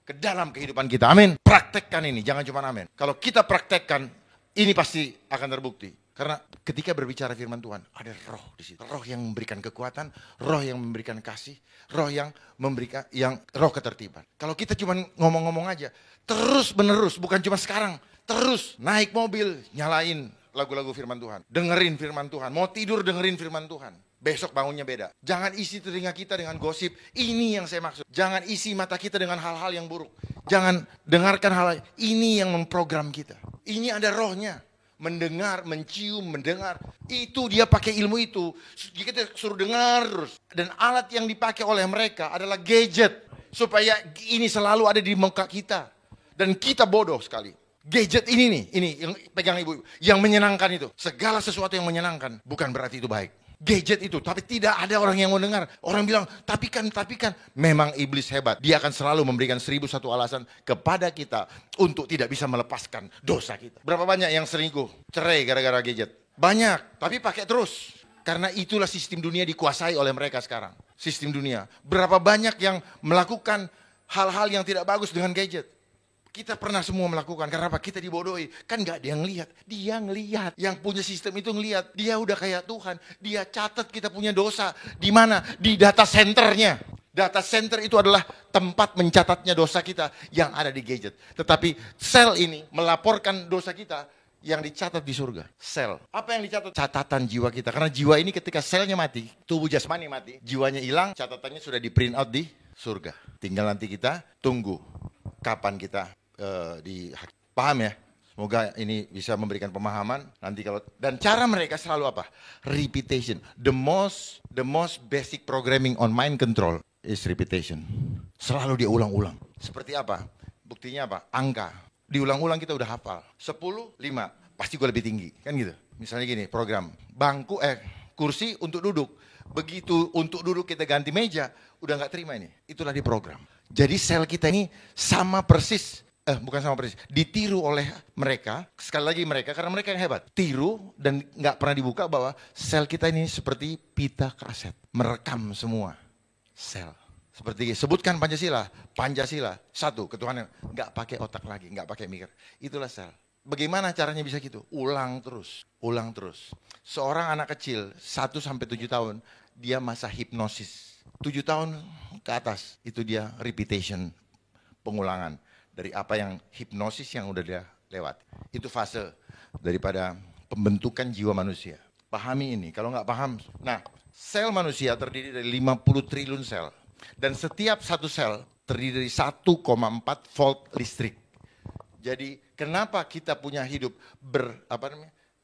ke dalam kehidupan kita. Amin. Praktekkan ini, jangan cuma amin. Kalau kita praktekkan, ini pasti akan terbukti. Karena ketika berbicara firman Tuhan, ada roh di situ. Roh yang memberikan kekuatan, roh yang memberikan kasih, roh yang memberikan roh ketertiban. Kalau kita cuma ngomong-ngomong aja, terus menerus, bukan cuma sekarang, terus naik mobil, nyalain lagu-lagu firman Tuhan. Dengerin firman Tuhan. Mau tidur dengerin firman Tuhan. Besok bangunnya beda. Jangan isi telinga kita dengan gosip. Ini yang saya maksud. Jangan isi mata kita dengan hal-hal yang buruk. Jangan dengarkan hal ini yang memprogram kita. Ini ada rohnya. Mendengar, mencium, mendengar. Itu dia pakai ilmu itu. Kita suruh dengar terus. Dan alat yang dipakai oleh mereka adalah gadget. Supaya ini selalu ada di muka kita. Dan kita bodoh sekali. Gadget ini yang pegang ibu, yang menyenangkan itu. Segala sesuatu yang menyenangkan, bukan berarti itu baik. Gadget itu, tapi tidak ada orang yang mau dengar. Orang bilang, tapi kan, memang iblis hebat. Dia akan selalu memberikan 1001 alasan kepada kita untuk tidak bisa melepaskan dosa kita. Berapa banyak yang selingkuh, cerai gara-gara gadget? Banyak, tapi pakai terus. Karena itulah sistem dunia dikuasai oleh mereka sekarang. Sistem dunia. Berapa banyak yang melakukan hal-hal yang tidak bagus dengan gadget? Kita pernah semua melakukan, karena apa? Kita dibodohi. Kan gak ada yang ngelihat, dia ngelihat. Yang punya sistem itu ngelihat, dia udah kayak Tuhan. Dia catat kita punya dosa. Di mana? Di data centernya. Data center itu adalah tempat mencatatnya dosa kita yang ada di gadget. Tetapi sel ini melaporkan dosa kita yang dicatat di surga. Sel. Apa yang dicatat? Catatan jiwa kita. Karena jiwa ini ketika selnya mati, tubuh jasmani mati, jiwanya hilang, catatannya sudah di print out di surga. Tinggal nanti kita tunggu kapan kita paham ya? Semoga ini bisa memberikan pemahaman nanti dan cara mereka selalu apa? Repetition. The most basic programming on mind control is repetition. Selalu dia ulang-ulang. Seperti apa? Buktinya apa? Angka. Diulang-ulang kita udah hafal. 10, 5. Pasti gue lebih tinggi. Kan gitu. Misalnya gini, program. Kursi untuk duduk. Begitu untuk duduk kita ganti meja, udah gak terima ini. Itulah di program. Jadi sel kita ini sama persis. Bukan sama persis, ditiru oleh mereka, sekali lagi mereka, karena mereka yang hebat. Tiru dan nggak pernah dibuka bahwa sel kita ini seperti pita kaset, merekam semua sel. Seperti sebutkan Pancasila, satu, ketuhanan, nggak pakai otak lagi, nggak pakai mikir. Itulah sel. Bagaimana caranya bisa gitu? Ulang terus, ulang terus. Seorang anak kecil 1-7 tahun, dia masa hipnosis. 7 tahun ke atas, itu dia repetition, pengulangan dari apa yang hipnosis yang udah dia lewat. Itu fase daripada pembentukan jiwa manusia. Pahami ini, kalau nggak paham. Nah, sel manusia terdiri dari 50 triliun sel. Dan setiap satu sel terdiri dari 1,4 volt listrik. Jadi kenapa kita punya hidup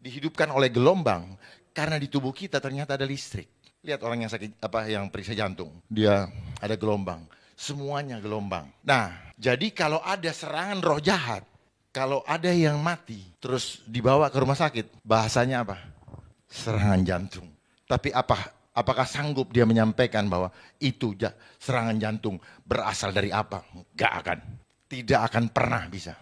dihidupkan oleh gelombang? Karena di tubuh kita ternyata ada listrik. Lihat orang yang sakit yang periksa jantung, dia ada gelombang. Semuanya gelombang. Nah, jadi kalau ada serangan roh jahat, kalau ada yang mati terus dibawa ke rumah sakit, bahasanya apa? Serangan jantung. Tapi apakah sanggup dia menyampaikan bahwa itu serangan jantung berasal dari apa? Gak akan. Tidak akan pernah bisa.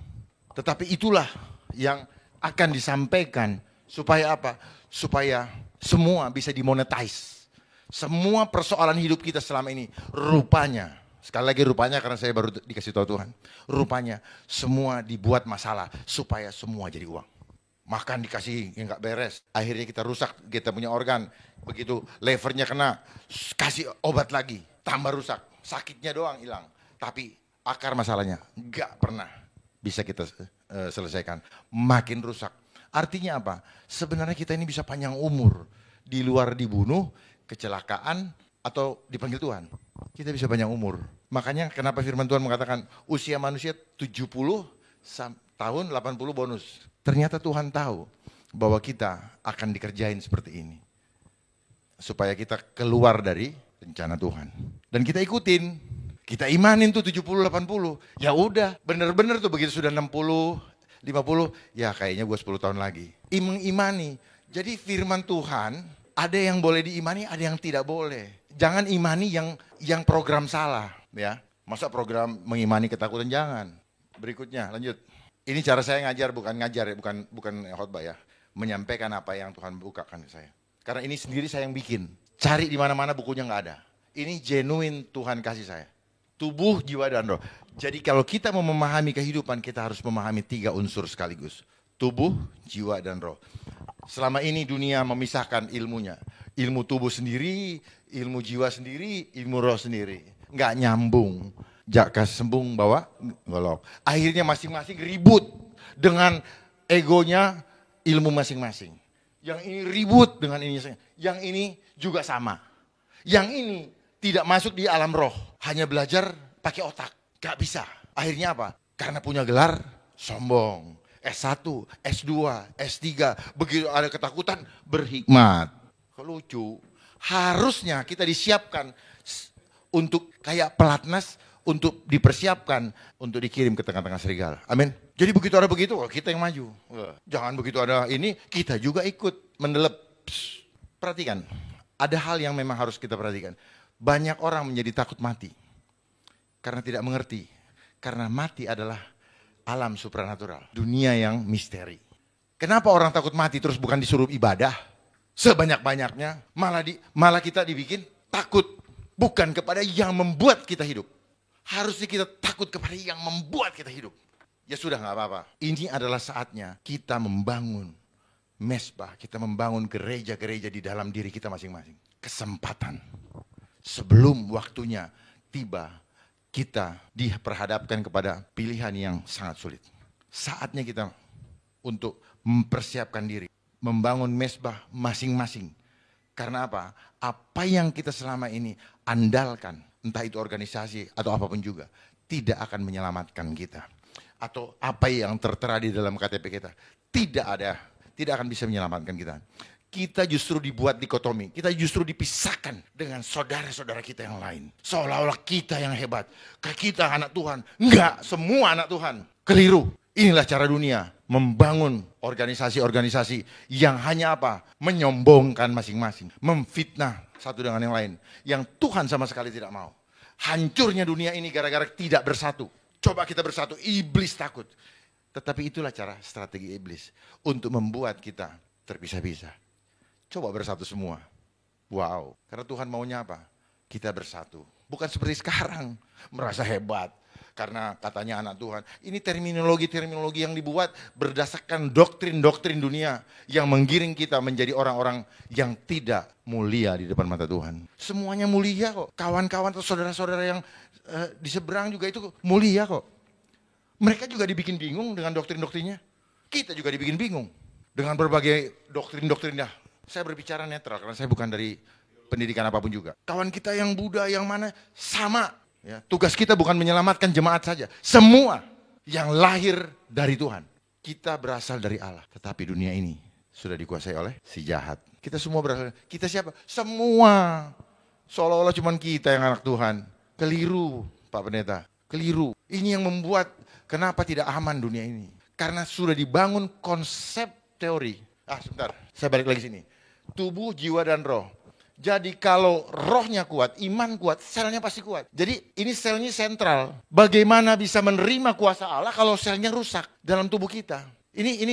Tetapi itulah yang akan disampaikan supaya apa? Supaya semua bisa dimonetize. Semua persoalan hidup kita selama ini rupanya, sekali lagi rupanya karena saya baru dikasih tahu Tuhan, rupanya semua dibuat masalah supaya semua jadi uang. Makan dikasih yang gak beres, akhirnya kita rusak, kita punya organ, begitu levernya kena, kasih obat lagi, tambah rusak, sakitnya doang hilang. Tapi akar masalahnya gak pernah bisa kita selesaikan, makin rusak. Artinya apa? Sebenarnya kita ini bisa panjang umur, di luar dibunuh, kecelakaan, atau dipanggil Tuhan. Kita bisa panjang umur. Makanya kenapa firman Tuhan mengatakan usia manusia 70 tahun 80 bonus. Ternyata Tuhan tahu bahwa kita akan dikerjain seperti ini. Supaya kita keluar dari rencana Tuhan. Dan kita ikutin. Kita imanin tuh 70-80. Ya udah, bener-bener tuh begitu sudah 60, 50, ya kayaknya gue 10 tahun lagi. Imani. Jadi firman Tuhan, ada yang boleh diimani, ada yang tidak boleh. Jangan imani yang program salah, ya. Masa program mengimani ketakutan, jangan. Berikutnya, lanjut. Ini cara saya ngajar, bukan khotbah ya. Menyampaikan apa yang Tuhan bukakan ke saya. Karena ini sendiri saya yang bikin. Cari di mana-mana bukunya nggak ada. Ini genuine Tuhan kasih saya. Tubuh, jiwa, dan roh. Jadi kalau kita mau memahami kehidupan, kita harus memahami 3 unsur sekaligus. Tubuh, jiwa, dan roh. Selama ini dunia memisahkan ilmunya. Ilmu tubuh sendiri, ilmu jiwa sendiri, ilmu roh sendiri. Nggak nyambung. Jaka sembung bawa golok. Akhirnya masing-masing ribut dengan egonya ilmu masing-masing. Yang ini ribut dengan ini. Yang ini juga sama. Yang ini tidak masuk di alam roh. Hanya belajar pakai otak. Gak bisa. Akhirnya apa? Karena punya gelar, sombong. S1, S2, S3. Begitu ada ketakutan, berhikmat. Lucu. Harusnya kita disiapkan untuk kayak pelatnas, untuk dipersiapkan, untuk dikirim ke tengah-tengah serigala. Amin. Jadi begitu ada begitu, kita yang maju. Jangan begitu ada ini, kita juga ikut mendelep. Perhatikan, ada hal yang memang harus kita perhatikan. Banyak orang menjadi takut mati karena tidak mengerti. Karena mati adalah alam supranatural, dunia yang misteri. Kenapa orang takut mati terus bukan disuruh ibadah sebanyak-banyaknya, malah kita dibikin takut bukan kepada yang membuat kita hidup. Harusnya kita takut kepada yang membuat kita hidup. Ya sudah, nggak apa-apa. Ini adalah saatnya kita membangun mesbah, kita membangun gereja-gereja di dalam diri kita masing-masing. Kesempatan. Sebelum waktunya tiba, kita diperhadapkan kepada pilihan yang sangat sulit. Saatnya kita untuk mempersiapkan diri, membangun mesbah masing-masing. Karena apa? Apa yang kita selama ini andalkan, entah itu organisasi atau apapun juga, tidak akan menyelamatkan kita. Atau apa yang tertera di dalam KTP kita, tidak akan bisa menyelamatkan kita. Kita justru dibuat dikotomi, kita justru dipisahkan dengan saudara-saudara kita yang lain. Seolah-olah kita yang hebat, kita anak Tuhan. Enggak, semua anak Tuhan. Keliru. Inilah cara dunia membangun organisasi-organisasi yang hanya apa? Menyombongkan masing-masing, memfitnah satu dengan yang lain. Yang Tuhan sama sekali tidak mau. Hancurnya dunia ini gara-gara tidak bersatu. Coba kita bersatu, iblis takut. Tetapi itulah cara strategi iblis untuk membuat kita terpisah-pisah. Coba bersatu semua. Wow, karena Tuhan maunya apa? Kita bersatu. Bukan seperti sekarang, merasa hebat. karena katanya anak Tuhan. Ini terminologi-terminologi yang dibuat berdasarkan doktrin-doktrin dunia yang menggiring kita menjadi orang-orang yang tidak mulia di depan mata Tuhan. Semuanya mulia kok. Kawan-kawan atau saudara-saudara yang di seberang juga itu mulia kok. Mereka juga dibikin bingung dengan doktrin-doktrinnya. Kita juga dibikin bingung dengan berbagai doktrin-doktrinnya. Saya berbicara netral karena saya bukan dari pendidikan apapun juga. Kawan kita yang Buddha, yang mana, sama. Ya, tugas kita bukan menyelamatkan jemaat saja. Semua yang lahir dari Tuhan. Kita berasal dari Allah. Tetapi dunia ini sudah dikuasai oleh si jahat. Kita semua berasal. Kita siapa? Semua. Seolah-olah cuma kita yang anak Tuhan. Keliru, Pak Pendeta. Keliru. Ini yang membuat kenapa tidak aman dunia ini. Karena sudah dibangun konsep teori. Sebentar. Saya balik lagi sini. Tubuh, jiwa, dan roh. Jadi kalau rohnya kuat, iman kuat, selnya pasti kuat. Jadi ini selnya sentral. Bagaimana bisa menerima kuasa Allah kalau selnya rusak dalam tubuh kita? Ini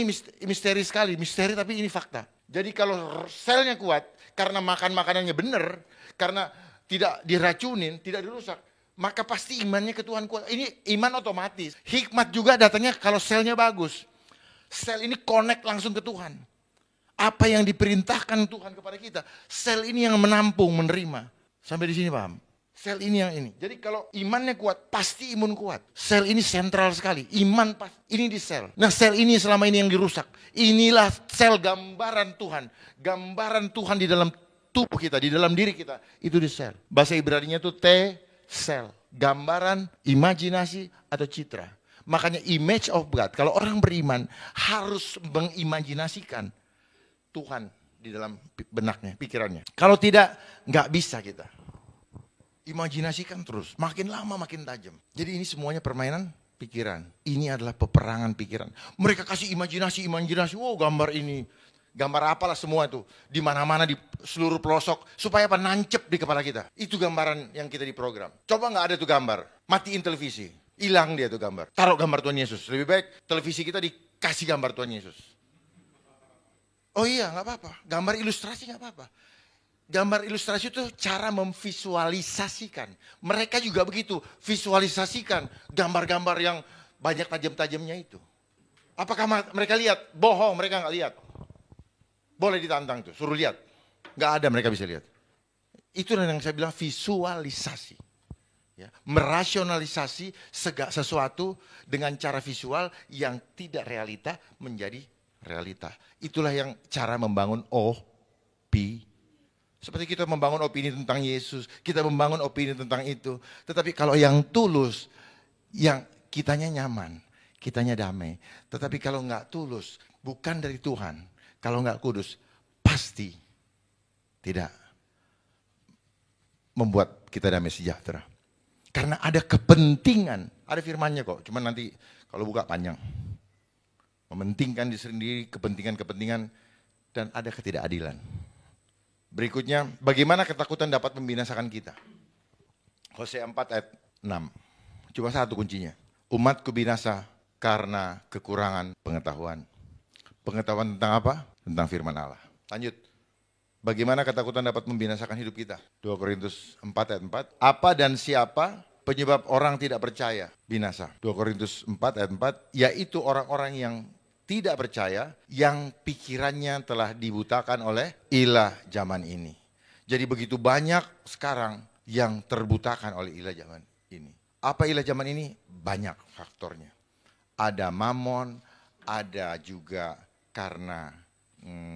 misteri sekali, misteri tapi ini fakta. Jadi kalau selnya kuat, karena makan makanannya benar, karena tidak diracunin, tidak dirusak, maka pasti imannya ke Tuhan kuat. Ini iman otomatis. Hikmat juga datangnya kalau selnya bagus. Sel ini connect langsung ke Tuhan. Apa yang diperintahkan Tuhan kepada kita, sel ini yang menampung, menerima. Sampai di sini paham? Sel ini yang ini. Jadi kalau imannya kuat, pasti imun kuat. Sel ini sentral sekali. Iman ini di sel. Nah sel ini selama ini yang dirusak. Inilah sel gambaran Tuhan. Gambaran Tuhan di dalam tubuh kita, di dalam diri kita. Itu di sel. Bahasa Ibraninya itu T-sel. Gambaran, imajinasi, atau citra. Makanya image of God. Kalau orang beriman harus mengimajinasikan Tuhan di dalam benaknya, pikirannya. Kalau tidak, nggak bisa kita. Imajinasikan terus, makin lama makin tajam. Jadi ini semuanya permainan pikiran. Ini adalah peperangan pikiran. Mereka kasih imajinasi, wow gambar ini. Gambar apalah semua itu. Di mana-mana di seluruh pelosok. Supaya apa? Nancep di kepala kita. Itu gambaran yang kita diprogram. Coba nggak ada tuh gambar. Matiin televisi. Hilang dia tuh gambar. Taruh gambar Tuhan Yesus. Lebih baik televisi kita dikasih gambar Tuhan Yesus. Oh iya, nggak apa-apa. Gambar ilustrasi nggak apa-apa. Gambar ilustrasi itu cara memvisualisasikan. Mereka juga begitu, visualisasikan gambar-gambar yang banyak tajam-tajamnya itu. Apakah mereka lihat? Bohong, mereka nggak lihat. Boleh ditantang tuh, suruh lihat. Nggak ada mereka bisa lihat. Itu yang saya bilang visualisasi. Ya, merasionalisasi sesuatu dengan cara visual yang tidak realita menjadi realita. Itulah yang cara membangun opini. Seperti kita membangun opini tentang Yesus, kita membangun opini tentang itu. Tetapi kalau yang tulus, yang kitanya nyaman, kitanya damai. Tetapi kalau nggak tulus, bukan dari Tuhan, kalau nggak kudus, pasti tidak membuat kita damai sejahtera. Karena ada kepentingan, ada firmannya kok, cuman nanti kalau buka panjang. Mementingkan diri sendiri, kepentingan-kepentingan, dan ada ketidakadilan. Berikutnya, bagaimana ketakutan dapat membinasakan kita? Hosea 4 ayat 6. Cuma satu kuncinya. Umatku binasa karena kekurangan pengetahuan. Pengetahuan tentang apa? Tentang firman Allah. Lanjut. Bagaimana ketakutan dapat membinasakan hidup kita? 2 Korintus 4 ayat 4. Apa dan siapa penyebab orang tidak percaya binasa? 2 Korintus 4 ayat 4. Yaitu orang-orang yang tidak percaya, yang pikirannya telah dibutakan oleh ilah zaman ini. Jadi begitu banyak sekarang yang terbutakan oleh ilah zaman ini. Apa ilah zaman ini? Banyak faktornya. Ada mamon, ada juga karena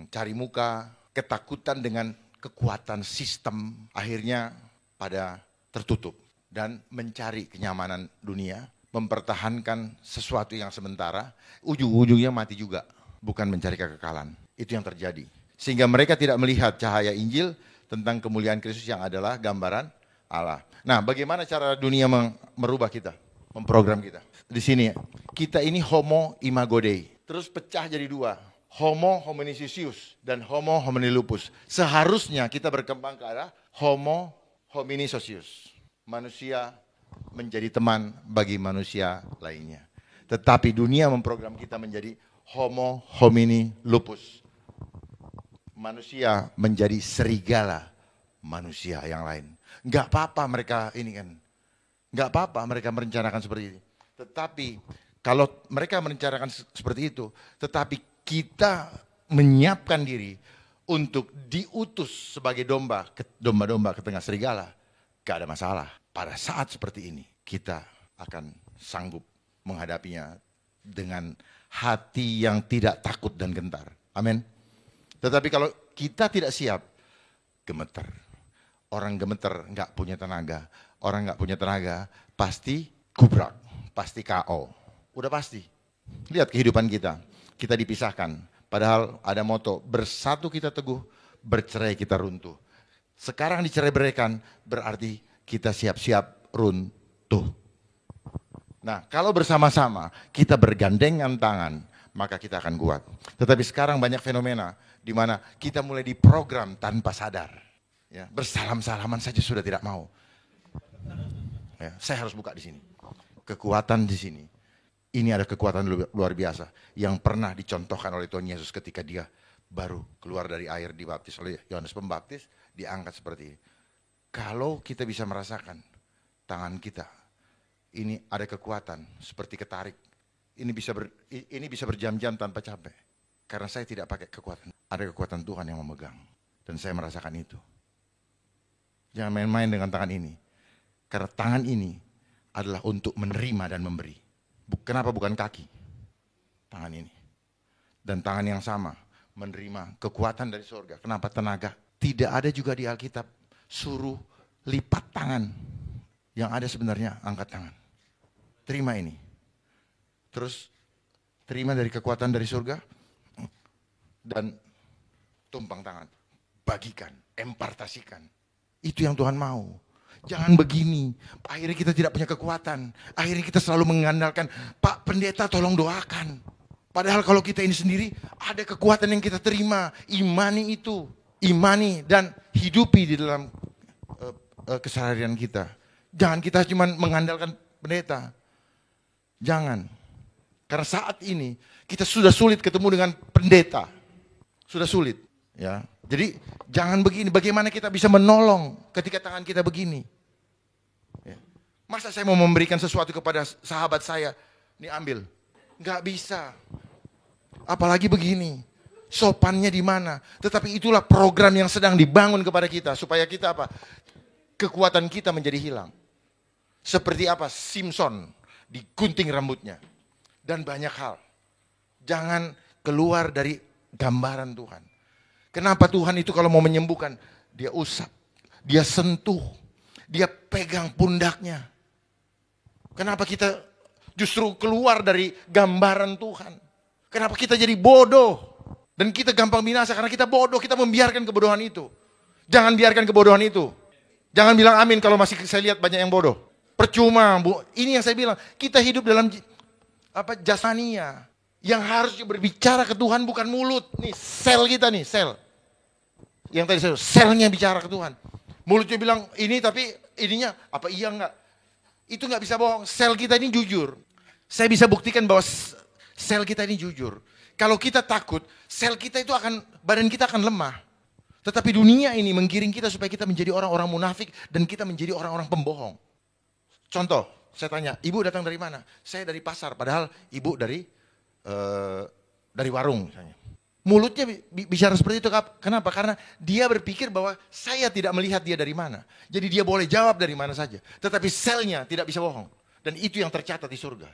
cari muka, ketakutan dengan kekuatan sistem, akhirnya pada tertutup dan mencari kenyamanan dunia, mempertahankan sesuatu yang sementara, ujung-ujungnya mati juga, bukan mencari kekekalan. Itu yang terjadi. Sehingga mereka tidak melihat cahaya Injil tentang kemuliaan Kristus yang adalah gambaran Allah. Nah, bagaimana cara dunia merubah kita, memprogram kita? Di sini, kita ini homo imago Dei. Terus pecah jadi dua. Homo hominisisius dan homo homini lupus. Seharusnya kita berkembang ke arah homo homini socius. Manusia menjadi teman bagi manusia lainnya. Tetapi dunia memprogram kita menjadi homo homini lupus. Manusia menjadi serigala manusia yang lain. Enggak apa-apa mereka ini kan. Nggak apa-apa mereka merencanakan seperti ini. Tetapi kalau mereka merencanakan seperti itu, tetapi kita menyiapkan diri untuk diutus sebagai domba-domba ke tengah serigala, gak ada masalah. Pada saat seperti ini, kita akan sanggup menghadapinya dengan hati yang tidak takut dan gentar. Amin. Tetapi kalau kita tidak siap, gemeter. Orang gemeter nggak punya tenaga. Orang nggak punya tenaga pasti gubrak, pasti KO. Udah pasti. Lihat kehidupan kita. Kita dipisahkan. Padahal ada moto, bersatu kita teguh, bercerai kita runtuh. Sekarang dicerai-beraikan berarti kita siap-siap runtuh. Nah, kalau bersama-sama kita bergandengan tangan, maka kita akan kuat. Tetapi sekarang banyak fenomena di mana kita mulai diprogram tanpa sadar. Ya, bersalam-salaman saja sudah tidak mau. Ya, saya harus buka di sini. Kekuatan di sini. Ini ada kekuatan luar biasa yang pernah dicontohkan oleh Tuhan Yesus ketika dia baru keluar dari air dibaptis oleh Yohanes Pembaptis, diangkat seperti ini. Kalau kita bisa merasakan tangan kita, ini ada kekuatan seperti ketarik. Ini bisa berjam-jam tanpa capek. Karena saya tidak pakai kekuatan. Ada kekuatan Tuhan yang memegang. Dan saya merasakan itu. Jangan main-main dengan tangan ini. Karena tangan ini adalah untuk menerima dan memberi. Kenapa bukan kaki? Tangan ini. Dan tangan yang sama menerima kekuatan dari surga. Kenapa tenaga? Tidak ada juga di Alkitab suruh lipat tangan. Yang ada sebenarnya angkat tangan. Terima ini. Terus terima dari kekuatan dari surga. Dan tumpang tangan. Bagikan, impartasikan. Itu yang Tuhan mau. Jangan begini. Akhirnya kita tidak punya kekuatan. Akhirnya kita selalu mengandalkan, Pak Pendeta tolong doakan. Padahal kalau kita ini sendiri ada kekuatan yang kita terima. Imani itu. Imani dan hidupi di dalam keseharian kita. Jangan kita cuma mengandalkan pendeta. Jangan. Karena saat ini kita sudah sulit ketemu dengan pendeta. Sudah sulit. Ya. Jadi jangan begini. Bagaimana kita bisa menolong ketika tangan kita begini? Ya. Masa saya mau memberikan sesuatu kepada sahabat saya, ini ambil. Nggak bisa. Apalagi begini. Sopannya di mana? Tetapi itulah program yang sedang dibangun kepada kita. Supaya kita apa? Kekuatan kita menjadi hilang. Seperti apa? Simpson digunting rambutnya. Dan banyak hal. Jangan keluar dari gambaran Tuhan. Kenapa Tuhan itu kalau mau menyembuhkan, dia usap, dia sentuh, dia pegang pundaknya. Kenapa kita justru keluar dari gambaran Tuhan? Kenapa kita jadi bodoh? Dan kita gampang binasa karena kita bodoh, kita membiarkan kebodohan itu. Jangan biarkan kebodohan itu. Jangan bilang amin kalau masih saya lihat banyak yang bodoh. Percuma, Bu. Ini yang saya bilang, kita hidup dalam jasmania. Yang harus berbicara ke Tuhan bukan mulut. Nih, sel kita nih, sel. Yang tadi saya selnya bicara ke Tuhan. Mulutnya bilang ini tapi ininya apa iya enggak? Itu enggak bisa bohong. Sel kita ini jujur. Saya bisa buktikan bahwa sel kita ini jujur. Kalau kita takut, sel kita itu badan kita akan lemah. Tetapi dunia ini menggiring kita supaya kita menjadi orang-orang munafik dan kita menjadi orang-orang pembohong. Contoh, saya tanya, ibu datang dari mana? Saya dari pasar, padahal ibu dari warung misalnya. Mulutnya bicara seperti itu, kenapa? Karena dia berpikir bahwa saya tidak melihat dia dari mana. Jadi dia boleh jawab dari mana saja. Tetapi selnya tidak bisa bohong. Dan itu yang tercatat di surga.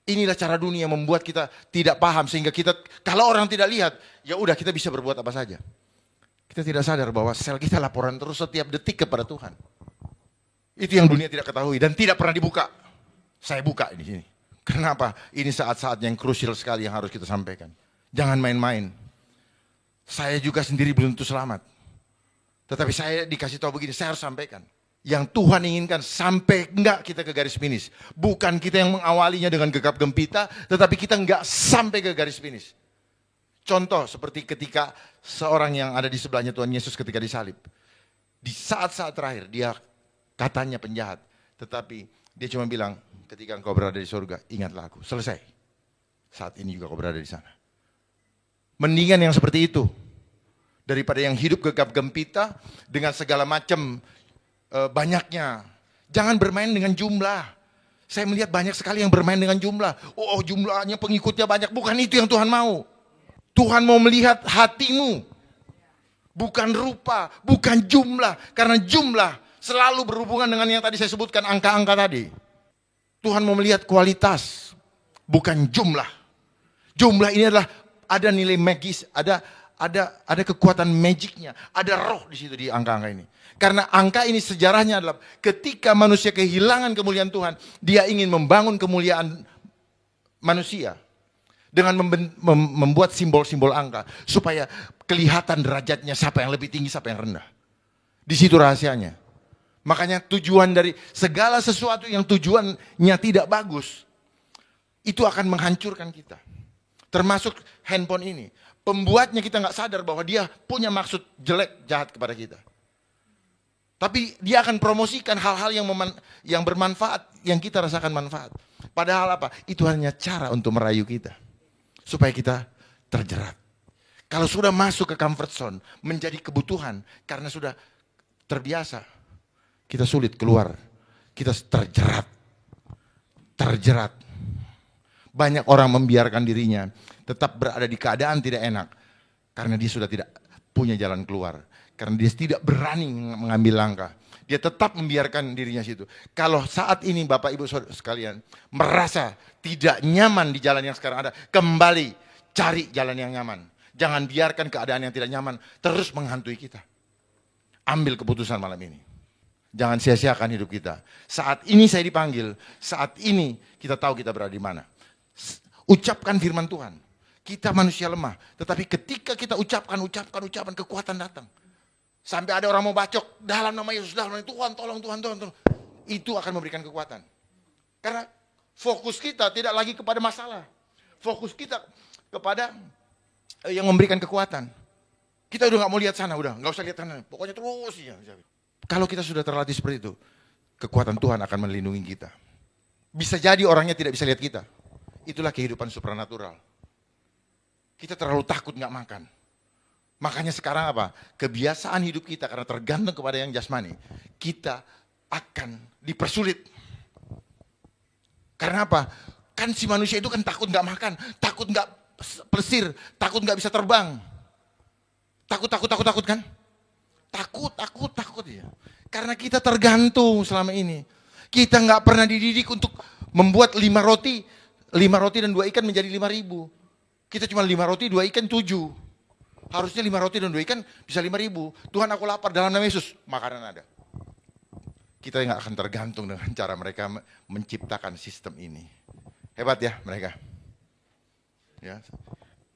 Inilah cara dunia membuat kita tidak paham. Sehingga kita, kalau orang tidak lihat, ya udah kita bisa berbuat apa saja. Kita tidak sadar bahwa sel kita laporan terus setiap detik kepada Tuhan. Itu yang dunia tidak ketahui dan tidak pernah dibuka. Saya buka di sini. Kenapa? Ini saat-saat yang krusial sekali yang harus kita sampaikan. Jangan main-main. Saya juga sendiri belum tentu selamat. Tetapi saya dikasih tahu begini, saya harus sampaikan. Yang Tuhan inginkan sampai enggak kita ke garis finish. Bukan kita yang mengawalinya dengan gegap gempita, tetapi kita enggak sampai ke garis finish. Contoh seperti ketika seorang yang ada di sebelahnya Tuhan Yesus ketika disalib. Di saat-saat terakhir dia katanya penjahat. Tetapi dia cuma bilang, ketika engkau berada di surga, ingatlah aku. Selesai. Saat ini juga kau berada di sana. Mendingan yang seperti itu. Daripada yang hidup gegap gempita dengan segala macam banyaknya Jangan bermain dengan jumlah. Saya melihat banyak sekali yang bermain dengan jumlah. Oh, jumlahnya pengikutnya banyak. Bukan itu yang Tuhan mau. Tuhan mau melihat hatimu. Bukan rupa, bukan jumlah. Karena jumlah selalu berhubungan dengan yang tadi saya sebutkan, angka-angka tadi. Tuhan mau melihat kualitas, bukan jumlah. Jumlah ini adalah ada nilai magis, ada kekuatan magicnya, ada roh di situ di angka-angka ini. Karena angka ini sejarahnya adalah ketika manusia kehilangan kemuliaan Tuhan, dia ingin membangun kemuliaan manusia dengan membuat simbol-simbol angka supaya kelihatan derajatnya siapa yang lebih tinggi, siapa yang rendah. Di situ rahasianya. Makanya tujuan dari segala sesuatu yang tujuannya tidak bagus, itu akan menghancurkan kita. Termasuk handphone ini. Pembuatnya kita nggak sadar bahwa dia punya maksud jelek, jahat kepada kita. Tapi dia akan promosikan hal-hal yang bermanfaat, yang kita rasakan manfaat. Padahal apa? Itu hanya cara untuk merayu kita. Supaya kita terjerat. Kalau sudah masuk ke comfort zone, menjadi kebutuhan, karena sudah terbiasa, kita sulit keluar. Kita terjerat. Terjerat. Banyak orang membiarkan dirinya tetap berada di keadaan tidak enak. Karena dia sudah tidak punya jalan keluar. Karena dia tidak berani mengambil langkah. Dia tetap membiarkan dirinya situ. Kalau saat ini Bapak Ibu Saudara sekalian merasa tidak nyaman di jalan yang sekarang ada, kembali cari jalan yang nyaman. Jangan biarkan keadaan yang tidak nyaman terus menghantui kita. Ambil keputusan malam ini. Jangan sia-siakan hidup kita. Saat ini saya dipanggil, saat ini kita tahu kita berada di mana. Ucapkan firman Tuhan. Kita manusia lemah, tetapi ketika kita ucapkan, kekuatan datang. Sampai ada orang mau bacok, dalam nama Yesus, dalam nama Tuhan, tolong. Itu akan memberikan kekuatan. Karena fokus kita tidak lagi kepada masalah. Fokus kita kepada yang memberikan kekuatan. Kita udah gak mau lihat sana, udah gak usah lihat sana. Pokoknya terus ya. Kalau kita sudah terlatih seperti itu, kekuatan Tuhan akan melindungi kita. Bisa jadi orangnya tidak bisa lihat kita. Itulah kehidupan supranatural. Kita terlalu takut gak makan. Makanya sekarang apa? Kebiasaan hidup kita karena tergantung kepada yang jasmani. Kita akan dipersulit. Karena apa? Kan si manusia itu kan takut gak makan. Takut gak plesir. Takut gak bisa terbang. Takut kan? Takut ya. Karena kita tergantung selama ini. Kita gak pernah dididik untuk membuat 5 roti dan 2 ikan menjadi 5.000. Kita cuma 5 roti, 2 ikan 7. Harusnya 5 roti dan 2 ikan bisa 5.000. Tuhan, aku lapar, dalam nama Yesus, makanan ada. Kita nggak akan tergantung dengan cara mereka menciptakan sistem ini. Hebat ya mereka. Ya.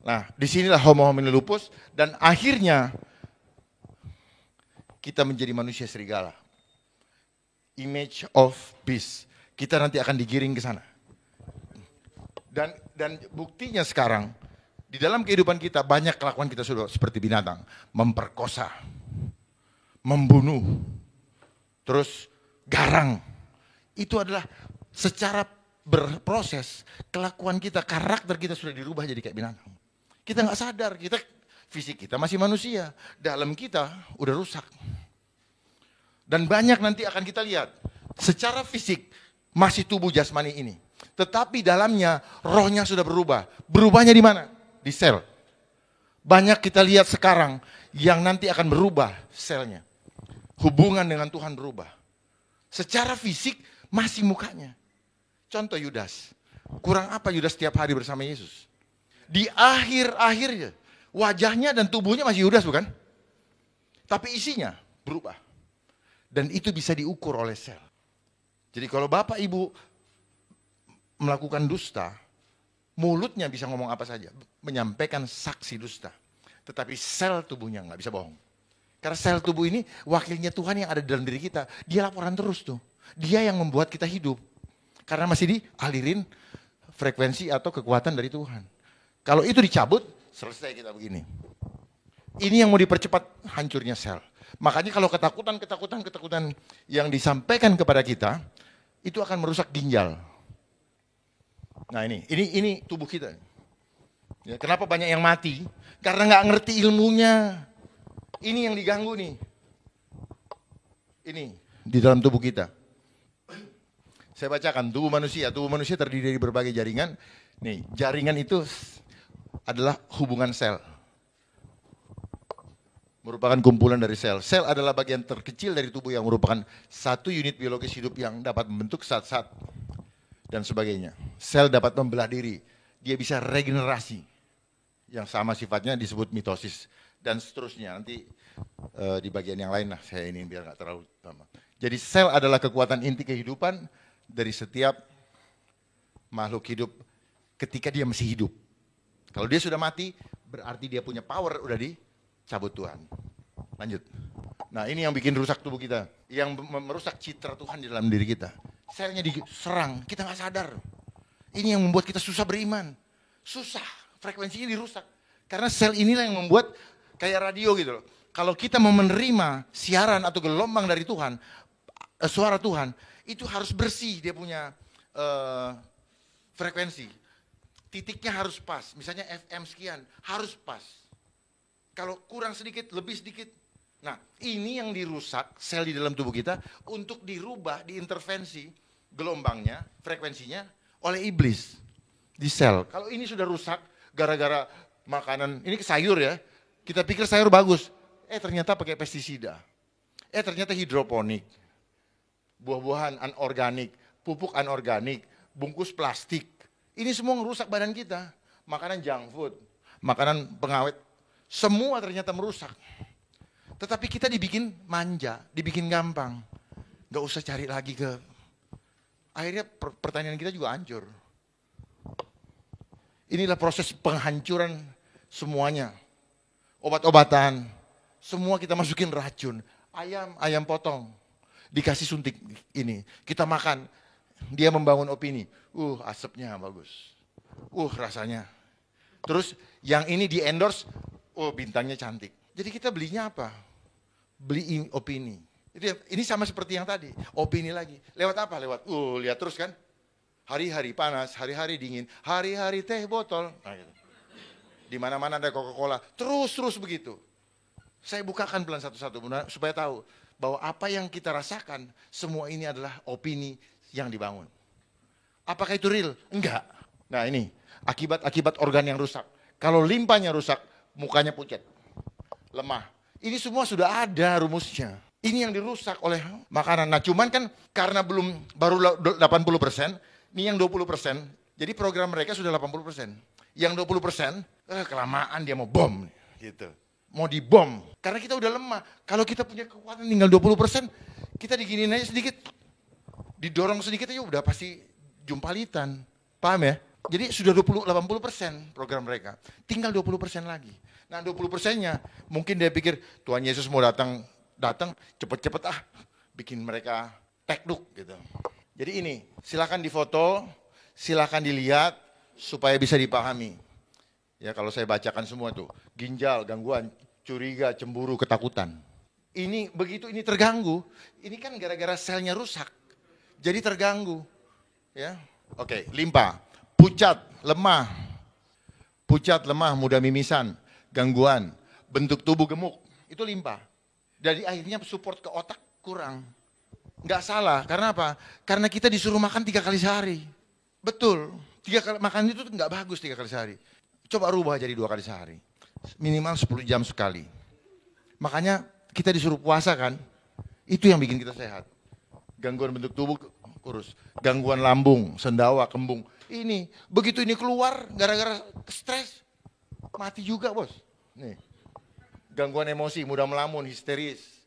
Nah, disinilah homo homini lupus dan akhirnya kita menjadi manusia serigala. Image of beast. Kita nanti akan digiring ke sana. Dan buktinya sekarang, di dalam kehidupan kita banyak kelakuan kita sudah seperti binatang. Memperkosa, membunuh, terus garang. Itu adalah secara berproses kelakuan kita, karakter kita sudah dirubah jadi kayak binatang. Kita nggak sadar, fisik kita masih manusia, dalam kita udah rusak. Dan banyak nanti akan kita lihat, secara fisik masih tubuh jasmani ini. Tetapi dalamnya rohnya sudah berubah. Berubahnya di mana? Di sel. Banyak kita lihat sekarang yang nanti akan berubah selnya. Hubungan dengan Tuhan berubah. Secara fisik masih mukanya. Contoh Yudas. Kurang apa Yudas setiap hari bersama Yesus? Di akhir-akhirnya wajahnya dan tubuhnya masih Yudas bukan? Tapi isinya berubah. Dan itu bisa diukur oleh sel. Jadi kalau Bapak Ibu melakukan dusta, mulutnya bisa ngomong apa saja, menyampaikan saksi dusta. Tetapi sel tubuhnya nggak bisa bohong. Karena sel tubuh ini wakilnya Tuhan yang ada di dalam diri kita. Dia laporan terus tuh. Dia yang membuat kita hidup. Karena masih dialirin frekuensi atau kekuatan dari Tuhan. Kalau itu dicabut, selesai kita begini. Ini yang mau dipercepat hancurnya sel. Makanya kalau ketakutan yang disampaikan kepada kita, itu akan merusak ginjal. Nah ini tubuh kita. Ya, kenapa banyak yang mati? Karena nggak ngerti ilmunya. Ini yang diganggu nih. Ini di dalam tubuh kita. Saya bacakan, tubuh manusia terdiri dari berbagai jaringan. Nih, jaringan itu adalah hubungan sel. Merupakan kumpulan dari sel. Sel adalah bagian terkecil dari tubuh yang merupakan satu unit biologis hidup yang dapat membentuk zat-zat dan sebagainya. Sel dapat membelah diri, dia bisa regenerasi. Yang sama sifatnya disebut mitosis dan seterusnya. Nanti di bagian yang lain lah saya ini biar nggak terlalu lama. Jadi sel adalah kekuatan inti kehidupan dari setiap makhluk hidup ketika dia masih hidup. Kalau dia sudah mati, berarti dia punya power udah dicabut Tuhan. Lanjut. Nah ini yang bikin rusak tubuh kita, yang merusak citra Tuhan di dalam diri kita. Selnya diserang, kita nggak sadar. Ini yang membuat kita susah beriman, susah, frekuensinya dirusak. Karena sel inilah yang membuat kayak radio gitu loh. Kalau kita mau menerima siaran atau gelombang dari Tuhan, suara Tuhan, itu harus bersih, dia punya frekuensi. Titiknya harus pas, misalnya FM sekian, harus pas. Kalau kurang sedikit, lebih sedikit. Nah, ini yang dirusak sel di dalam tubuh kita untuk dirubah, diintervensi gelombangnya, frekuensinya oleh iblis di sel. Kalau ini sudah rusak gara-gara makanan, ini sayur ya, kita pikir sayur bagus, ternyata pakai pestisida, ternyata hidroponik, buah-buahan anorganik, pupuk anorganik, bungkus plastik, ini semua merusak badan kita. Makanan junk food, makanan pengawet, semua ternyata merusak. Tetapi kita dibikin manja, dibikin gampang. Gak usah cari lagi ke... Akhirnya pertanian kita juga hancur. Inilah proses penghancuran semuanya. Obat-obatan, semua kita masukin racun. Ayam potong, dikasih suntik ini. Kita makan, dia membangun opini. Asapnya bagus. Rasanya. Terus yang ini di endorse, bintangnya cantik. Jadi kita belinya apa? Beli opini. Ini sama seperti yang tadi, opini lagi. Lewat apa? Lewat, lihat terus kan. Hari-hari panas, hari-hari dingin, hari-hari teh botol. Nah, gitu. Di mana-mana ada Coca-Cola, terus begitu. Saya bukakan pelan satu-satu supaya tahu bahwa apa yang kita rasakan, semua ini adalah opini yang dibangun. Apakah itu real? Enggak. Nah ini, akibat organ yang rusak. Kalau limpanya rusak, mukanya pucat, lemah. Ini semua sudah ada rumusnya. Ini yang dirusak oleh makanan. Nah cuman kan karena baru 80%, ini yang 20%. Jadi program mereka sudah 80%. Yang 20%, kelamaan dia mau bom. Gitu. Mau dibom. Karena kita udah lemah. Kalau kita punya kekuatan tinggal 20%, kita diginiin aja sedikit. Didorong sedikit aja udah pasti jumpalitan. Paham ya? Jadi sudah 80% program mereka. Tinggal 20% lagi. Nah 20%-nya mungkin dia pikir Tuhan Yesus mau datang cepet-cepet bikin mereka tekduk gitu. Jadi ini silakan difoto, silakan dilihat supaya bisa dipahami. Ya kalau saya bacakan semua tuh, ginjal, gangguan, curiga, cemburu, ketakutan. Ini begitu ini terganggu, ini kan gara-gara selnya rusak. Jadi terganggu. Ya. Oke, limpa, pucat, lemah, mudah mimisan, gangguan, bentuk tubuh gemuk, itu limpa. Jadi akhirnya support ke otak kurang. Nggak salah, karena apa? Karena kita disuruh makan 3 kali sehari. Betul, 3 kali makan itu nggak bagus 3 kali sehari. Coba rubah jadi 2 kali sehari. Minimal 10 jam sekali. Makanya kita disuruh puasa kan, itu yang bikin kita sehat. Gangguan bentuk tubuh kurus, gangguan lambung, sendawa, kembung. Ini, begitu ini keluar gara-gara stres, mati juga bos. Nih, gangguan emosi, mudah melamun, histeris,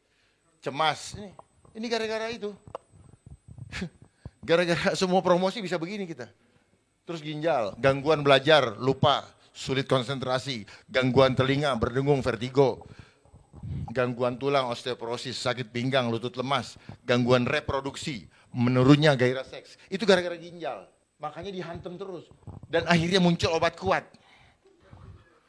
cemas. Ini gara-gara itu. Gara-gara semua promosi bisa begini kita. Terus ginjal, gangguan belajar, lupa, sulit konsentrasi, gangguan telinga, berdengung, vertigo. Gangguan tulang, osteoporosis, sakit pinggang, lutut lemas, gangguan reproduksi, menurunnya gairah seks. Itu gara-gara ginjal. Makanya dihantam terus. Dan akhirnya muncul obat kuat.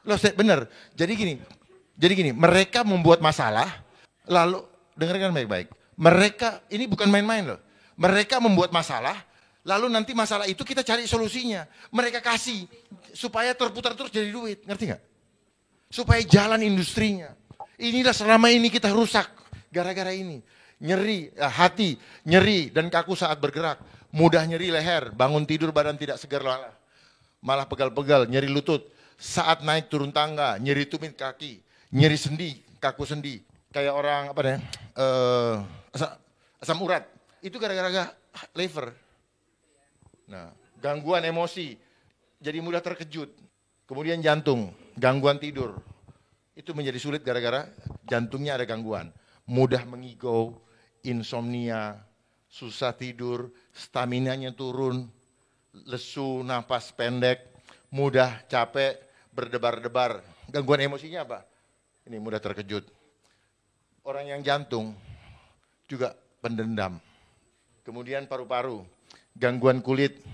Loh, bener. Jadi gini, mereka membuat masalah, lalu, dengarkan baik-baik. Mereka, ini bukan main-main loh. Mereka membuat masalah, lalu nanti masalah itu kita cari solusinya. Mereka kasih, supaya terputar terus jadi duit. Ngerti nggak? Supaya jalan industrinya. Inilah selama ini kita rusak gara-gara ini. Nyeri, hati, nyeri dan kaku saat bergerak. mudah nyeri leher, bangun tidur badan tidak segar malah pegal-pegal, nyeri lutut. Saat naik turun tangga, nyeri tumit kaki, nyeri sendi, kaku sendi. Kayak orang asam urat. Itu gara-gara liver. Nah, gangguan emosi, jadi mudah terkejut. Kemudian jantung, gangguan tidur. Itu menjadi sulit gara-gara jantungnya ada gangguan. Mudah mengigau, insomnia, susah tidur, staminanya turun, lesu, napas pendek, mudah capek, berdebar-debar. Gangguan emosinya apa? Ini mudah terkejut. Orang yang jantung juga pendendam. Kemudian paru-paru, gangguan kulit,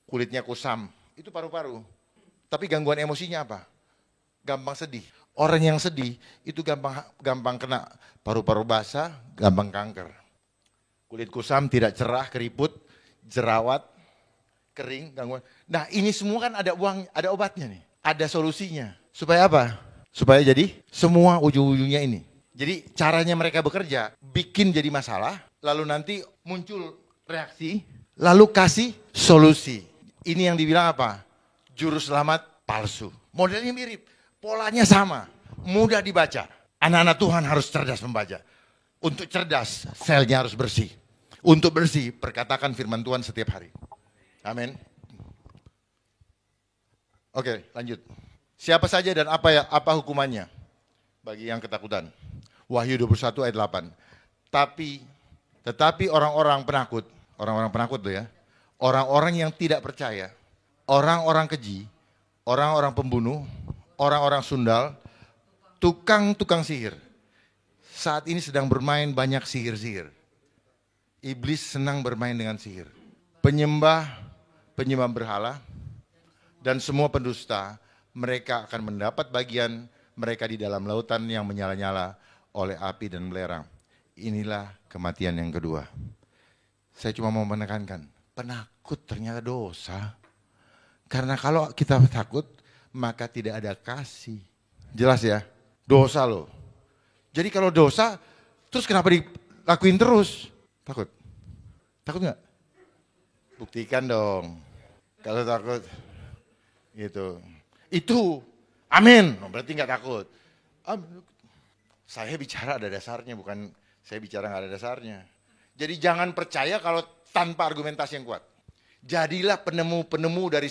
kulitnya kusam, itu paru-paru. Tapi gangguan emosinya apa? Gampang sedih. Orang yang sedih itu gampang kena paru-paru basah, gampang kanker. Kulit kusam, tidak cerah, keriput, jerawat, kering, gangguan. Nah, ini semua kan ada obatnya nih. Ada solusinya. Supaya apa? Supaya jadi semua ujung-ujungnya ini. Jadi caranya mereka bekerja, bikin jadi masalah, lalu nanti muncul reaksi, lalu kasih solusi. Ini yang dibilang apa? Juru selamat palsu. Modelnya mirip, polanya sama, mudah dibaca. Anak-anak Tuhan harus cerdas membaca. Untuk cerdas, selnya harus bersih. Untuk bersih, perkatakan firman Tuhan setiap hari. Amin. Oke, lanjut. Siapa saja dan apa hukumannya bagi yang ketakutan? Wahyu 21 ayat 8. Tetapi orang-orang penakut tuh ya, orang-orang yang tidak percaya, orang-orang keji, orang-orang pembunuh, orang-orang sundal, tukang-tukang sihir. Saat ini sedang bermain banyak sihir-sihir. Iblis senang bermain dengan sihir. Penyembah berhala, dan semua pendusta, mereka akan mendapat bagian mereka di dalam lautan yang menyala-nyala oleh api dan belerang. Inilah kematian yang kedua. Saya cuma mau menekankan, penakut ternyata dosa. Karena kalau kita takut, maka tidak ada kasih. Jelas ya? Dosa loh. Jadi kalau dosa, terus kenapa dilakuin terus? Takut? Takut nggak? Buktikan dong. Kalau takut, gitu. Itu, amin. Berarti nggak takut. Saya bicara ada dasarnya, bukan saya bicara nggak ada dasarnya. Jadi jangan percaya kalau tanpa argumentasi yang kuat. Jadilah penemu-penemu dari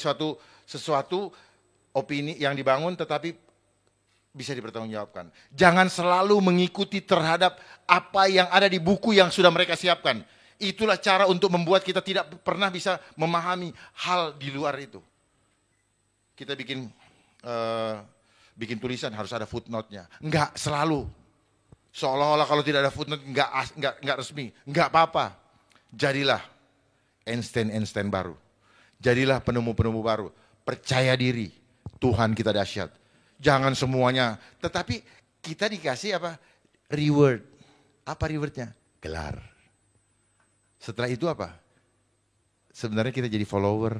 sesuatu opini yang dibangun tetapi bisa dipertanggungjawabkan. Jangan selalu mengikuti terhadap apa yang ada di buku yang sudah mereka siapkan. Itulah cara untuk membuat kita tidak pernah bisa memahami hal di luar itu. Kita bikin tulisan harus ada footnote-nya. Enggak selalu. Seolah-olah kalau tidak ada footnote enggak resmi. Enggak apa-apa. Jadilah Einstein baru. Jadilah penemu-penemu baru. Percaya diri. Tuhan kita dahsyat. Jangan semuanya. Tetapi kita dikasih apa? Reward. Apa rewardnya? Gelar. Setelah itu apa? Sebenarnya kita jadi follower.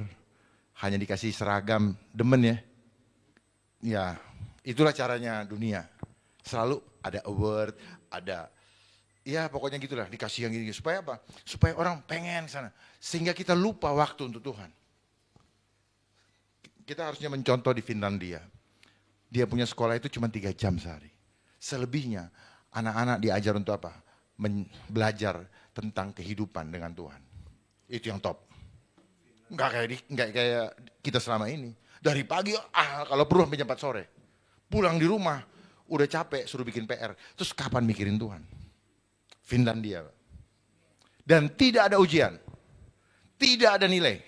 Hanya dikasih seragam. Demen ya? Ya, itulah caranya dunia. Selalu ada award, ada, ya pokoknya gitulah, dikasih yang gini. Supaya apa? Supaya orang pengen sana. Sehingga kita lupa waktu untuk Tuhan. Kita harusnya mencontoh di Finlandia. Dia punya sekolah itu cuma 3 jam sehari. Selebihnya, anak-anak diajar untuk apa? Belajar tentang kehidupan dengan Tuhan. Itu yang top. Enggak kayak kita selama ini. Dari pagi, kalau perlu sampai jam 4 sore. Pulang di rumah, udah capek, suruh bikin PR. Terus kapan mikirin Tuhan? Finlandia. Dan tidak ada ujian. Tidak ada nilai.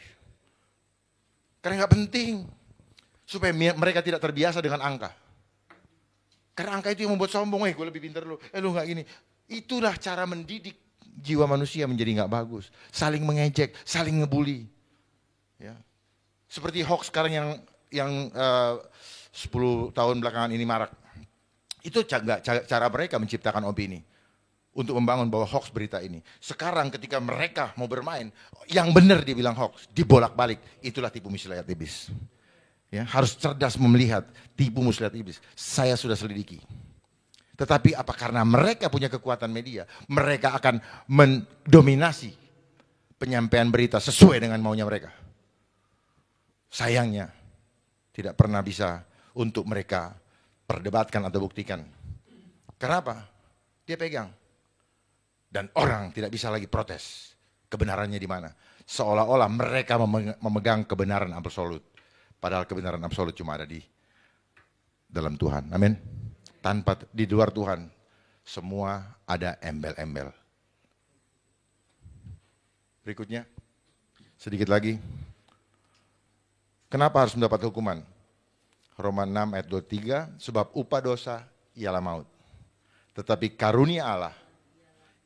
Karena nggak penting. Supaya mereka tidak terbiasa dengan angka. Karena angka itu yang membuat sombong. Gue lebih pintar lu. Lu nggak gini. Itulah cara mendidik jiwa manusia menjadi nggak bagus. Saling mengejek, saling ngebully. Ya. Seperti hoax sekarang yang 10 tahun belakangan ini marak. Itu cara mereka menciptakan opini. Untuk membangun bahwa hoax berita ini. Sekarang ketika mereka mau bermain, yang benar dibilang hoax, dibolak-balik. Itulah tipu muslihat iblis. Ya, harus cerdas melihat tipu muslihat iblis. Saya sudah selidiki. Tetapi apa karena mereka punya kekuatan media, mereka akan mendominasi penyampaian berita sesuai dengan maunya mereka. Sayangnya, tidak pernah bisa untuk mereka perdebatkan atau buktikan. Kenapa? Dia pegang. Dan orang tidak bisa lagi protes. Kebenarannya di mana? Seolah-olah mereka memegang kebenaran absolut. Padahal kebenaran absolut cuma ada di dalam Tuhan. Amin. Tanpa di luar Tuhan, semua ada embel-embel. Berikutnya, sedikit lagi. Kenapa harus mendapat hukuman? Roma 6 ayat 23, sebab upah dosa ialah maut. Tetapi karunia Allah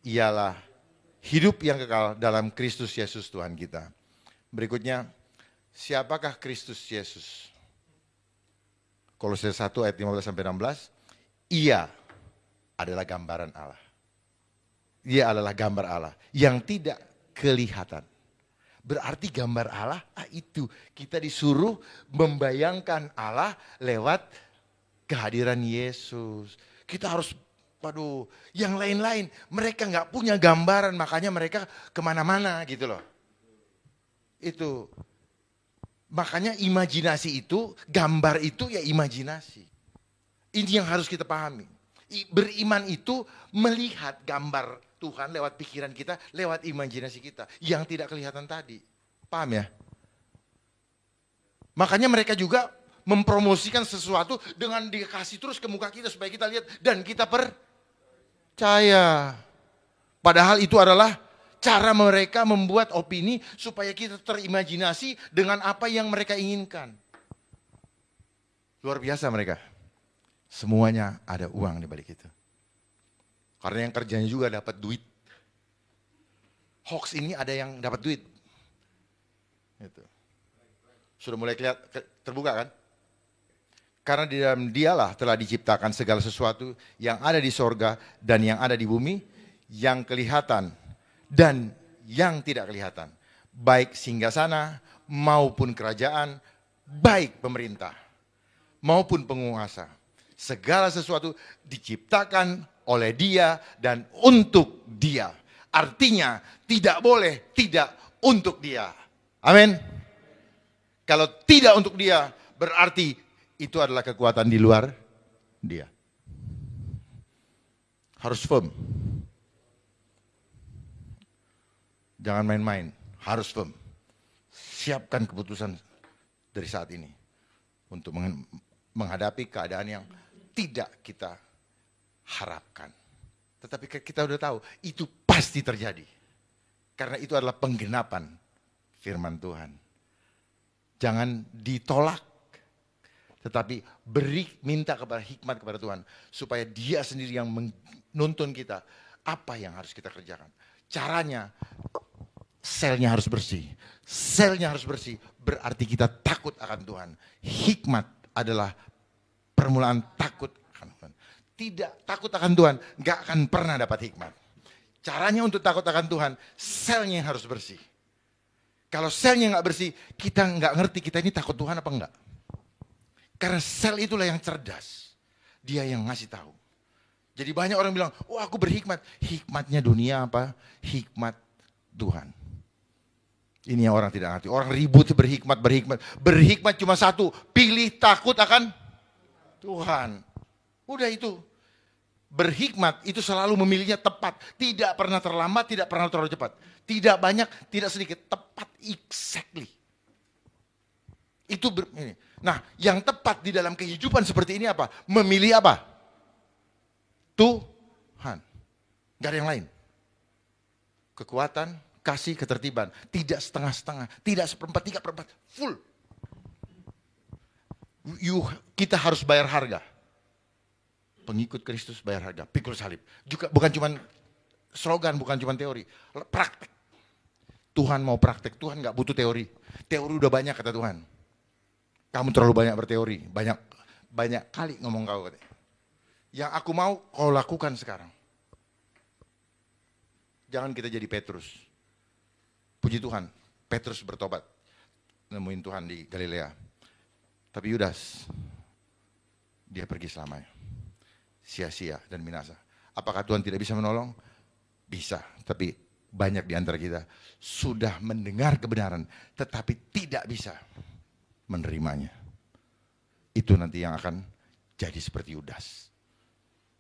ialah hidup yang kekal dalam Kristus Yesus Tuhan kita. Berikutnya, siapakah Kristus Yesus? Kolose 1 ayat 15-16, Ia adalah gambaran Allah. Ia adalah gambar Allah yang tidak kelihatan. Berarti gambar Allah itu kita disuruh membayangkan Allah lewat kehadiran Yesus. Kita harus, waduh, yang lain-lain mereka nggak punya gambaran, makanya mereka kemana-mana gitu loh. Itu makanya imajinasi itu, gambar itu ya imajinasi. Ini yang harus kita pahami. Beriman itu melihat gambar Tuhan lewat pikiran kita, lewat imajinasi kita yang tidak kelihatan tadi. Paham ya? Makanya mereka juga mempromosikan sesuatu dengan dikasih terus ke muka kita supaya kita lihat dan kita percaya. Padahal itu adalah cara mereka membuat opini supaya kita terimajinasi dengan apa yang mereka inginkan. Luar biasa mereka. Semuanya ada uang di balik itu. Karena yang kerjanya juga dapat duit. Hoax ini ada yang dapat duit. Itu. Sudah mulai terbuka kan? Karena di dalam Dialah telah diciptakan segala sesuatu yang ada di sorga dan yang ada di bumi, yang kelihatan dan yang tidak kelihatan. Baik singgasana maupun kerajaan, baik pemerintah maupun penguasa. Segala sesuatu diciptakan oleh Dia dan untuk Dia. Artinya tidak boleh tidak untuk Dia. Amin. Kalau tidak untuk Dia berarti itu adalah kekuatan di luar Dia. Harus firm. Jangan main-main, harus firm. Siapkan keputusan dari saat ini untuk menghadapi keadaan yang tidak kita harapkan. Tetapi kita udah tahu, itu pasti terjadi. Karena itu adalah penggenapan firman Tuhan. Jangan ditolak, tetapi minta kepada hikmat kepada Tuhan. Supaya Dia sendiri yang menuntun kita, apa yang harus kita kerjakan. Caranya, selnya harus bersih. Selnya harus bersih, berarti kita takut akan Tuhan. Hikmat adalah permulaan takut akan Tuhan. Tidak takut akan Tuhan, gak akan pernah dapat hikmat. Caranya untuk takut akan Tuhan, selnya harus bersih. Kalau selnya gak bersih, kita gak ngerti kita ini takut Tuhan apa enggak. Karena sel itulah yang cerdas. Dia yang ngasih tahu. Jadi banyak orang bilang, oh aku berhikmat. Hikmatnya dunia apa? Hikmat Tuhan. Ini yang orang tidak ngerti. Orang ribut berhikmat. Berhikmat cuma satu. Pilih takut akan Tuhan. Udah itu. Berhikmat itu selalu memilihnya tepat. Tidak pernah terlambat, tidak pernah terlalu cepat. Tidak banyak, tidak sedikit. Tepat, exactly. Itu ini. Nah, yang tepat di dalam kehidupan seperti ini apa? Memilih apa? Tuhan. Gak ada yang lain. Kekuatan, kasih, ketertiban. Tidak setengah-setengah. Tidak seperempat, tiga perempat. Full. Kita harus bayar harga. Pengikut Kristus bayar harga. Pikul salib. Juga bukan cuma slogan, bukan cuma teori. Praktek. Tuhan mau praktek. Tuhan gak butuh teori. Teori udah banyak kata Tuhan. Kamu terlalu banyak berteori. Banyak kali ngomong kau. Yang aku mau kau lakukan sekarang. Jangan kita jadi Petrus. Puji Tuhan, Petrus bertobat. Nemuin Tuhan di Galilea. Tapi Yudas, dia pergi selamanya. Sia-sia dan binasa. Apakah Tuhan tidak bisa menolong? Bisa, tapi banyak di antara kita sudah mendengar kebenaran tetapi tidak bisa menerimanya. Itu nanti yang akan jadi seperti Yudas.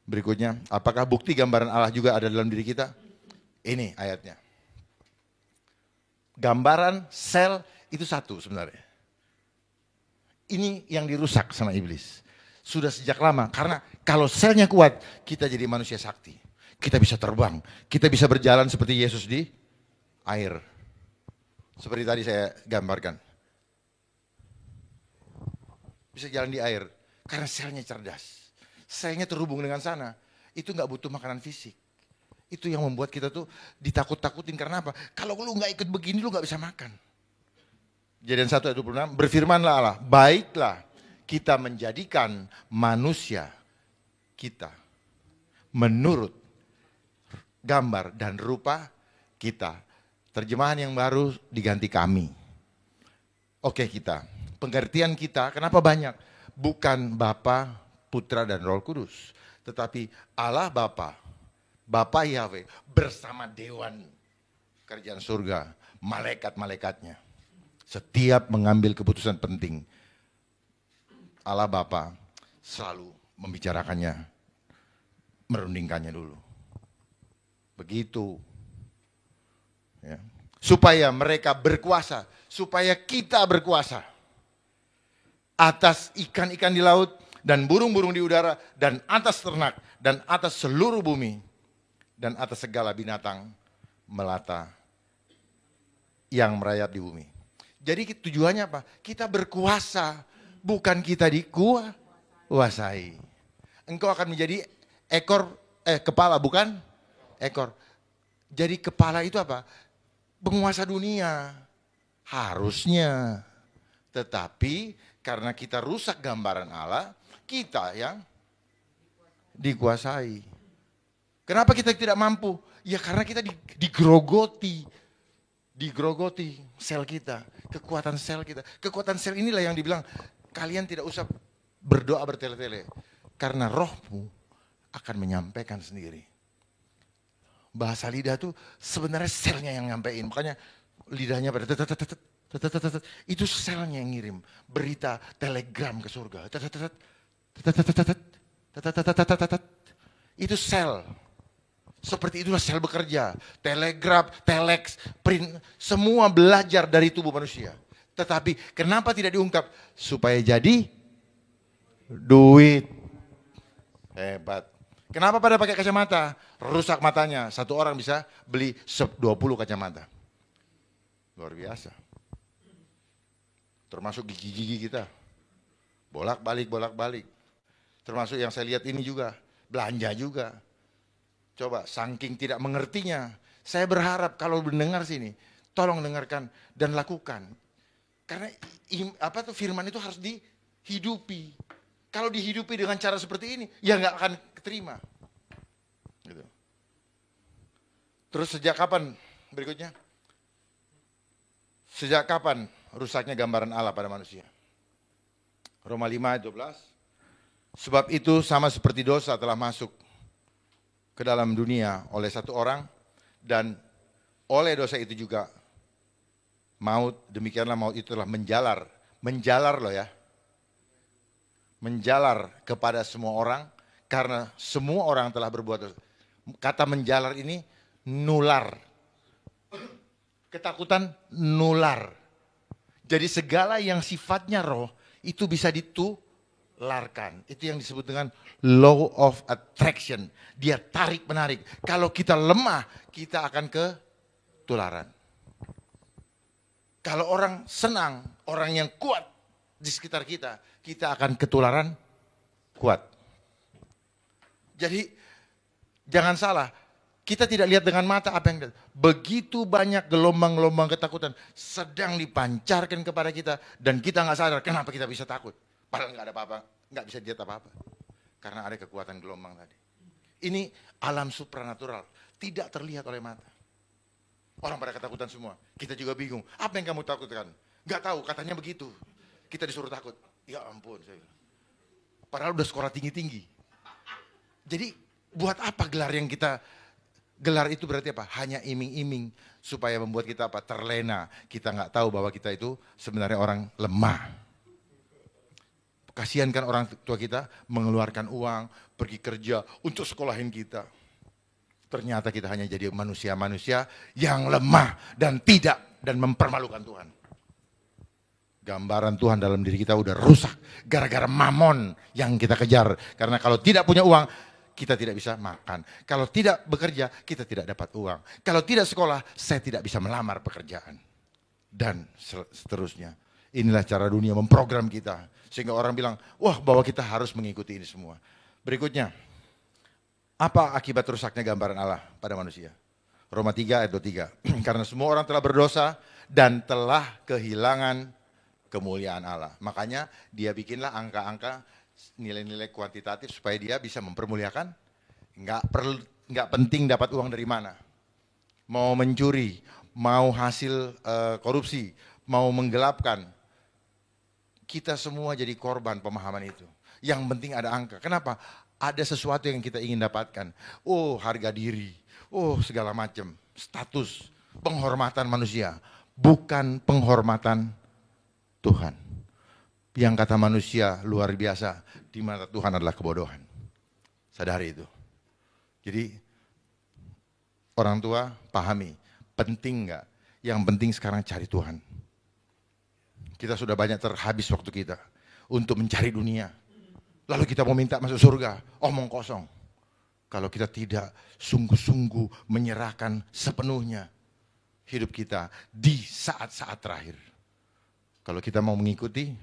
Berikutnya, apakah bukti gambaran Allah juga ada dalam diri kita? Ini ayatnya. Gambaran sel itu satu sebenarnya. Ini yang dirusak sama iblis. Sudah sejak lama, karena kalau selnya kuat, kita jadi manusia sakti. Kita bisa terbang, kita bisa berjalan seperti Yesus di air. Seperti tadi saya gambarkan. Bisa jalan di air, karena selnya cerdas. Selnya terhubung dengan sana, itu nggak butuh makanan fisik. Itu yang membuat kita tuh ditakut-takutin, karena apa? Kalau lu nggak ikut begini, lu nggak bisa makan. Kejadian 1 ayat 26, berfirmanlah Allah, baiklah kita menjadikan manusia kita menurut gambar dan rupa kita. Terjemahan yang baru diganti kami. Oke kita, pengertian kita kenapa banyak? Bukan Bapa, Putra dan Roh Kudus. Tetapi Allah Bapa, Bapa Yahweh bersama dewan kerajaan surga, malaikat-malaikatnya. Setiap mengambil keputusan penting, Allah Bapa selalu membicarakannya, merundingkannya dulu. Begitu. Ya. Supaya mereka berkuasa, supaya kita berkuasa. Atas ikan-ikan di laut, dan burung-burung di udara, dan atas ternak, dan atas seluruh bumi, dan atas segala binatang melata yang merayap di bumi. Jadi tujuannya apa? Kita berkuasa. Bukan kita dikuasai. Engkau akan menjadi kepala, bukan ekor. Jadi kepala itu apa? Penguasa dunia. Harusnya. Tetapi karena kita rusak gambaran Allah, kita yang dikuasai. Kenapa kita tidak mampu? Ya karena kita digrogoti. Digrogoti sel kita. Kekuatan sel kita. Kekuatan sel inilah yang dibilang, kalian tidak usah berdoa bertele-tele. Karena rohmu akan menyampaikan sendiri. Bahasa lidah tuh sebenarnya selnya yang nyampein. Makanya lidahnya pada itu selnya yang ngirim. Berita telegram ke surga. Itu sel. Seperti itulah sel bekerja. Telegraf, telex, print. Semua belajar dari tubuh manusia. Tetapi kenapa tidak diungkap? Supaya jadi duit. Hebat. Kenapa pada pakai kacamata? Rusak matanya. Satu orang bisa beli 20 kacamata. Luar biasa. Termasuk gigi-gigi kita. Bolak-balik, bolak-balik. Termasuk yang saya lihat ini juga. Belanja juga. Coba, saking tidak mengertinya. Saya berharap kalau mendengar sini, tolong dengarkan dan lakukan. Karena firman itu harus dihidupi. Kalau dihidupi dengan cara seperti ini, ya nggak akan keterima. Gitu. Terus sejak kapan berikutnya? Sejak kapan rusaknya gambaran Allah pada manusia? Roma 5 ayat 12. Sebab itu sama seperti dosa telah masuk ke dalam dunia oleh satu orang, dan oleh dosa itu juga maut, demikianlah maut itu telah menjalar loh ya. Menjalar kepada semua orang, karena semua orang telah berbuat dosa. Kata menjalar ini nular. Ketakutan nular. Jadi segala yang sifatnya roh itu bisa ditularkan. Itu yang disebut dengan law of attraction. Dia tarik menarik. Kalau kita lemah, kita akan ketularan. Kalau orang senang, orang yang kuat di sekitar kita, kita akan ketularan kuat. Jadi jangan salah, kita tidak lihat dengan mata apa yang begitu banyak gelombang-gelombang ketakutan sedang dipancarkan kepada kita, dan kita nggak sadar kenapa kita bisa takut. Padahal nggak ada apa-apa, nggak bisa dilihat apa-apa, karena ada kekuatan gelombang tadi. Ini alam supranatural, tidak terlihat oleh mata. Orang pada ketakutan semua, kita juga bingung. Apa yang kamu takutkan? Nggak tahu, katanya begitu. Kita disuruh takut. Ya ampun, saya bilang. Padahal udah sekolah tinggi-tinggi. Jadi buat apa gelar yang kita Gelar itu berarti apa? Hanya iming-iming supaya membuat kita apa? Terlena. Kita nggak tahu bahwa kita itu sebenarnya orang lemah. Kasihan kan orang tua kita mengeluarkan uang, pergi kerja untuk sekolahin kita. Ternyata kita hanya jadi manusia-manusia yang lemah dan mempermalukan Tuhan. Gambaran Tuhan dalam diri kita udah rusak gara-gara mamon yang kita kejar. Karena kalau tidak punya uang, kita tidak bisa makan. Kalau tidak bekerja, kita tidak dapat uang. Kalau tidak sekolah, saya tidak bisa melamar pekerjaan. Dan seterusnya. Inilah cara dunia memprogram kita. Sehingga orang bilang, wah bahwa kita harus mengikuti ini semua. Berikutnya, apa akibat rusaknya gambaran Allah pada manusia? Roma 3 ayat 23. Karena semua orang telah berdosa dan telah kehilangan kemuliaan Allah. Makanya dia bikinlah angka-angka, nilai-nilai kuantitatif supaya dia bisa mempermuliakan. Nggak penting dapat uang dari mana. Mau mencuri, mau hasil korupsi, mau menggelapkan. Kita semua jadi korban pemahaman itu. Yang penting ada angka. Kenapa? Ada sesuatu yang kita ingin dapatkan. Oh, harga diri. Oh, segala macam. Status, penghormatan manusia. Bukan penghormatan Tuhan. Yang kata manusia luar biasa. Di mata Tuhan adalah kebodohan. Sadari itu. Jadi, orang tua pahami. Penting enggak? Yang penting sekarang cari Tuhan. Kita sudah banyak terhabis waktu kita untuk mencari dunia. Lalu kita mau minta masuk surga, omong kosong. Kalau kita tidak sungguh-sungguh menyerahkan sepenuhnya hidup kita di saat-saat terakhir. Kalau kita mau mengikuti,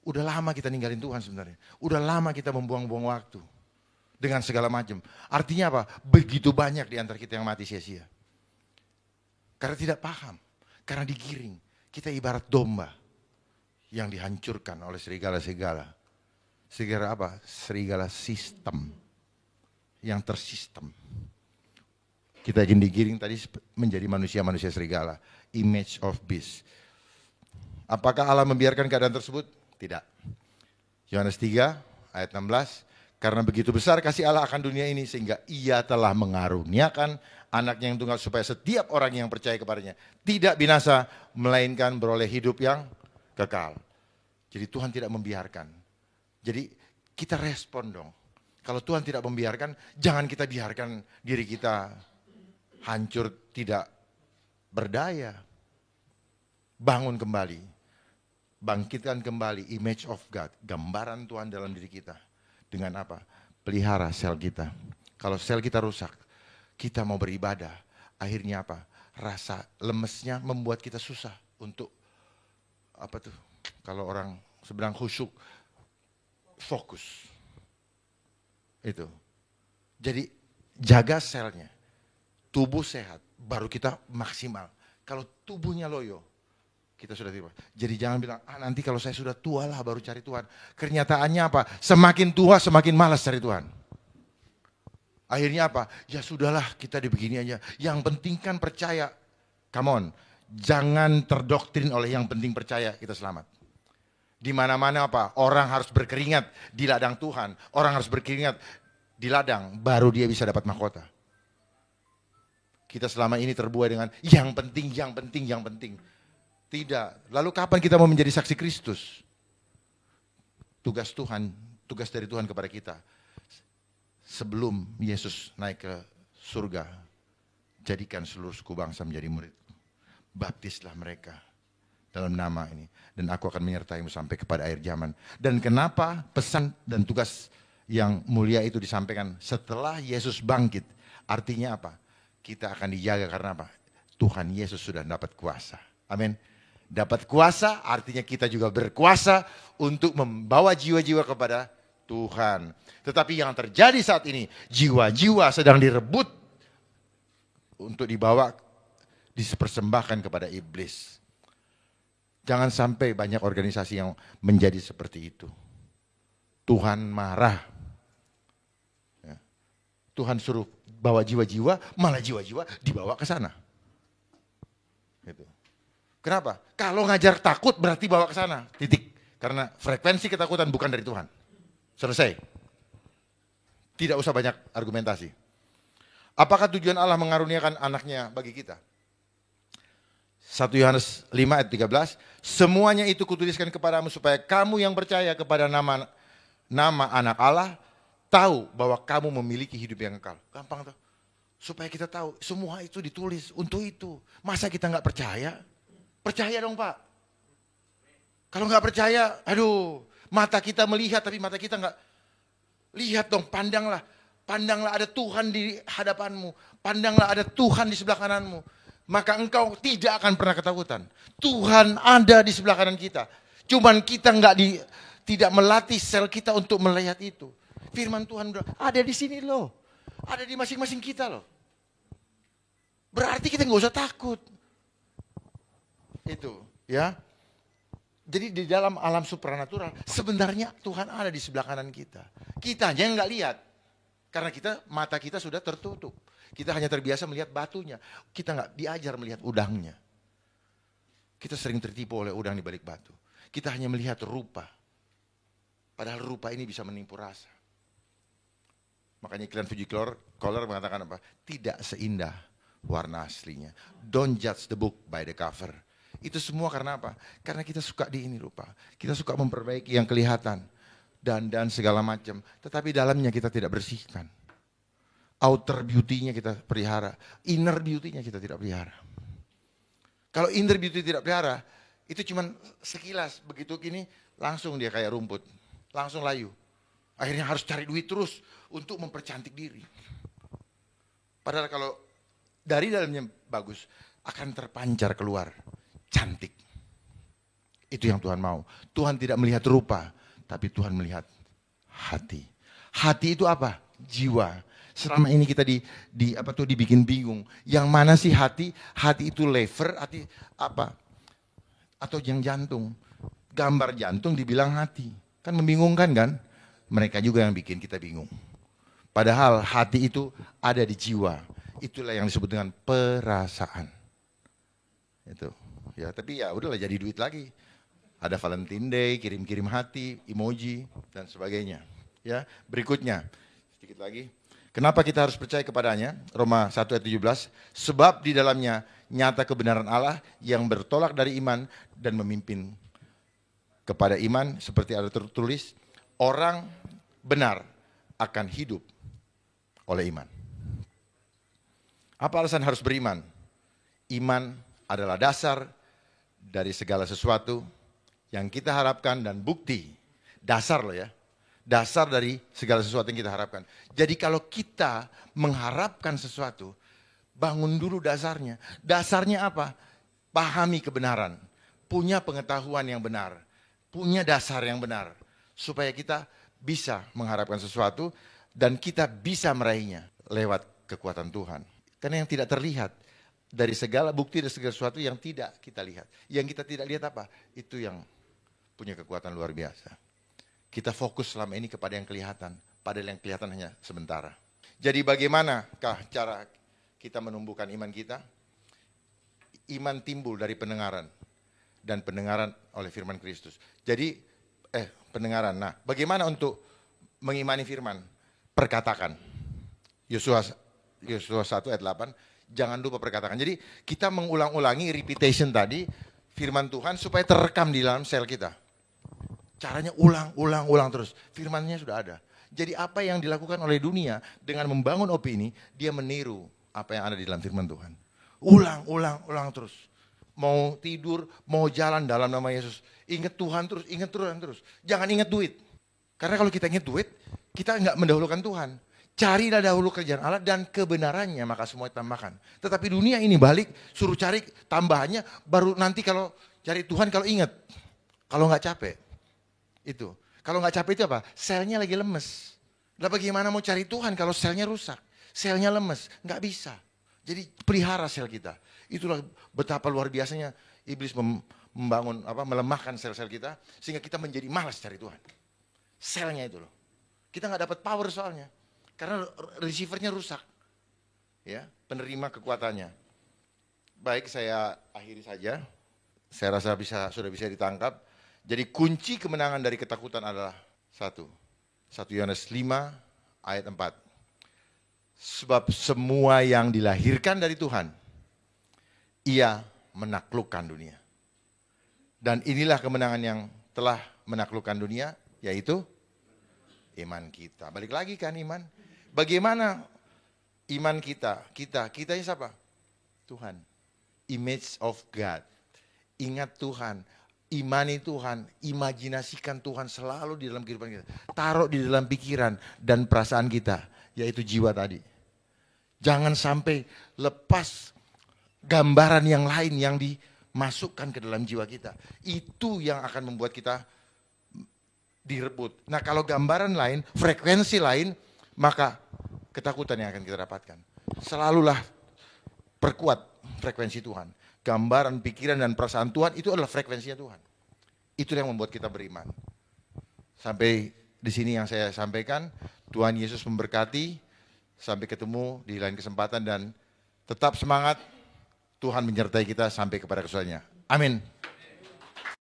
udah lama kita ninggalin Tuhan sebenarnya. Udah lama kita membuang-buang waktu dengan segala macam. Artinya apa? Begitu banyak di antara kita yang mati sia-sia. Karena tidak paham, karena digiring. Kita ibarat domba yang dihancurkan oleh serigala-serigala. Serigala apa? Serigala sistem. Yang tersistem. Kita ingin digiring tadi menjadi manusia-manusia serigala. Image of beast. Apakah Allah membiarkan keadaan tersebut? Tidak. Yohanes 3 ayat 16. Karena begitu besar kasih Allah akan dunia ini sehingga ia telah mengaruniakan anaknya yang tunggal supaya setiap orang yang percaya kepadanya tidak binasa melainkan beroleh hidup yang kekal. Jadi Tuhan tidak membiarkan. Jadi kita respon dong. Kalau Tuhan tidak membiarkan, jangan kita biarkan diri kita hancur tidak berdaya. Bangun kembali. Bangkitkan kembali image of God, gambaran Tuhan dalam diri kita. Dengan apa? Pelihara sel kita. Kalau sel kita rusak, kita mau beribadah. Akhirnya apa? Rasa lemesnya membuat kita susah untuk apa tuh? Kalau orang sedang khusyuk, fokus. Itu. Jadi jaga selnya. Tubuh sehat, baru kita maksimal. Kalau tubuhnya loyo, kita sudah tiba. Jadi jangan bilang, nanti kalau saya sudah tua lah baru cari Tuhan. Kenyataannya apa? Semakin tua semakin malas cari Tuhan. Akhirnya apa? Ya sudahlah kita dibegini aja. Yang penting kan percaya. Come on. Jangan terdoktrin oleh yang penting percaya kita selamat. Di mana-mana apa? Orang harus berkeringat di ladang Tuhan. Orang harus berkeringat di ladang. Baru dia bisa dapat mahkota. Kita selama ini terbuai dengan yang penting, yang penting, yang penting. Tidak. Lalu kapan kita mau menjadi saksi Kristus? Tugas Tuhan, tugas dari Tuhan kepada kita. Sebelum Yesus naik ke surga, jadikan seluruh suku bangsa menjadi murid. Baptislah mereka dalam nama ini. Dan aku akan menyertaimu sampai kepada akhir zaman. Dan kenapa pesan dan tugas yang mulia itu disampaikan setelah Yesus bangkit? Artinya apa? Kita akan dijaga karena apa? Tuhan Yesus sudah dapat kuasa. Amin. Dapat kuasa artinya kita juga berkuasa untuk membawa jiwa-jiwa kepada Tuhan. Tetapi yang terjadi saat ini, jiwa-jiwa sedang direbut untuk dibawa, dipersembahkan kepada iblis. Jangan sampai banyak organisasi yang menjadi seperti itu. Tuhan marah. Ya. Tuhan suruh bawa jiwa-jiwa, malah jiwa-jiwa dibawa ke sana. Gitu. Kenapa? Kalau ngajar takut berarti bawa ke sana. Titik. Karena frekuensi ketakutan bukan dari Tuhan. Selesai. Tidak usah banyak argumentasi. Apakah tujuan Allah mengaruniakan anaknya bagi kita? 1 Yohanes 5 ayat 13, semuanya itu kutuliskan kepadamu supaya kamu yang percaya kepada nama anak Allah tahu bahwa kamu memiliki hidup yang kekal. Gampang tuh. Supaya kita tahu semua itu ditulis untuk itu. Masa kita nggak percaya? Percaya dong Pak. Kalau nggak percaya, aduh, mata kita melihat tapi mata kita nggak lihat dong. Pandanglah ada Tuhan di hadapanmu. Pandanglah ada Tuhan di sebelah kananmu. Maka engkau tidak akan pernah ketakutan. Tuhan ada di sebelah kanan kita. Cuman kita tidak melatih sel kita untuk melihat itu. Firman Tuhan ada di sini loh. Ada di masing-masing kita loh. Berarti kita nggak usah takut. Itu ya. Jadi di dalam alam supranatural sebenarnya Tuhan ada di sebelah kanan kita. Kita aja nggak lihat. Karena mata kita sudah tertutup. Kita hanya terbiasa melihat batunya. Kita nggak diajar melihat udangnya. Kita sering tertipu oleh udang di balik batu. Kita hanya melihat rupa. Padahal rupa ini bisa menipu rasa. Makanya iklan Fuji Color mengatakan apa? Tidak seindah warna aslinya. Don't judge the book by the cover. Itu semua karena apa? Karena kita suka di ini rupa. Kita suka memperbaiki yang kelihatan. Dan segala macam. Tetapi dalamnya kita tidak bersihkan. Outer beauty-nya kita pelihara. Inner beauty-nya kita tidak pelihara. Kalau inner beauty tidak pelihara, itu cuma sekilas. Begitu gini, langsung dia kayak rumput. Langsung layu. Akhirnya harus cari duit terus untuk mempercantik diri. Padahal kalau dari dalamnya bagus, akan terpancar keluar. Cantik. Itu yang Tuhan mau. Tuhan tidak melihat rupa, tapi Tuhan melihat hati. Hati itu apa? Jiwa. Selama ini kita dibikin bingung. Yang mana sih hati? Hati itu lever, hati apa? Atau yang jantung. Gambar jantung dibilang hati. Kan membingungkan kan? Mereka juga yang bikin kita bingung. Padahal hati itu ada di jiwa. Itulah yang disebut dengan perasaan. Itu. Ya, tapi ya udahlah jadi duit lagi. Ada Valentine Day, kirim-kirim hati, emoji dan sebagainya. Ya, berikutnya sedikit lagi. Kenapa kita harus percaya kepadanya? Roma 1 ayat 17. Sebab di dalamnya nyata kebenaran Allah yang bertolak dari iman dan memimpin kepada iman seperti ada tertulis, orang benar akan hidup oleh iman. Apa alasan harus beriman? Iman adalah dasar dari segala sesuatu yang kita harapkan dan bukti. Dasar loh ya. Dasar dari segala sesuatu yang kita harapkan. Jadi kalau kita mengharapkan sesuatu, bangun dulu dasarnya. Dasarnya apa? Pahami kebenaran. Punya pengetahuan yang benar. Punya dasar yang benar. Supaya kita bisa mengharapkan sesuatu dan kita bisa meraihnya lewat kekuatan Tuhan. Karena yang tidak terlihat dari segala bukti dan segala sesuatu yang tidak kita lihat. Yang kita tidak lihat apa? Itu yang punya kekuatan luar biasa. Kita fokus selama ini kepada yang kelihatan, padahal yang kelihatan hanya sementara. Jadi bagaimanakah cara kita menumbuhkan iman kita? Iman timbul dari pendengaran dan pendengaran oleh firman Kristus. Jadi pendengaran. Nah, bagaimana untuk mengimani firman? Perkatakan. Yosua 1 ayat 8, jangan lupa perkatakan. Jadi kita mengulang-ulangi repetition tadi firman Tuhan supaya terekam di dalam sel kita. Caranya ulang terus. Firmannya sudah ada. Jadi apa yang dilakukan oleh dunia dengan membangun opini, dia meniru apa yang ada di dalam firman Tuhan. Ulang terus. Mau tidur, mau jalan dalam nama Yesus. Ingat Tuhan terus. Jangan ingat duit. Karena kalau kita ingat duit, kita nggak mendahulukan Tuhan. Carilah dahulu kerjaan Allah dan kebenarannya, maka semua ditambahkan. Tetapi dunia ini balik, suruh cari tambahannya, baru nanti kalau cari Tuhan kalau ingat. Kalau nggak capek. Itu. Kalau nggak capek itu apa? Selnya lagi lemes. Lah bagaimana mau cari Tuhan kalau selnya rusak? Selnya lemes. Nggak bisa. Jadi pelihara sel kita. Itulah betapa luar biasanya iblis melemahkan sel-sel kita. Sehingga kita menjadi malas cari Tuhan. Selnya itu loh. Kita nggak dapat power soalnya. Karena receivernya rusak. Ya, penerima kekuatannya. Baik, saya akhiri saja. Saya rasa sudah bisa ditangkap. Jadi kunci kemenangan dari ketakutan adalah 1 Yohanes 5 ayat 4. Sebab semua yang dilahirkan dari Tuhan, ia menaklukkan dunia. Dan inilah kemenangan yang telah menaklukkan dunia, yaitu iman kita. Balik lagi kan iman. Bagaimana iman kita? Kitanya siapa? Tuhan. Image of God. Ingat Tuhan. Imani Tuhan, imajinasikan Tuhan selalu di dalam kehidupan kita. Taruh di dalam pikiran dan perasaan kita, yaitu jiwa tadi. Jangan sampai lepas gambaran yang lain yang dimasukkan ke dalam jiwa kita. Itu yang akan membuat kita direbut. Nah, kalau gambaran lain, frekuensi lain, maka ketakutan yang akan kita dapatkan. Selalulah perkuat frekuensi Tuhan. Gambaran, pikiran, dan perasaan Tuhan itu adalah frekuensinya Tuhan. Itu yang membuat kita beriman. Sampai di sini yang saya sampaikan. Tuhan Yesus memberkati. Sampai ketemu di lain kesempatan dan tetap semangat. Tuhan menyertai kita sampai kepada kesudahannya. Amin.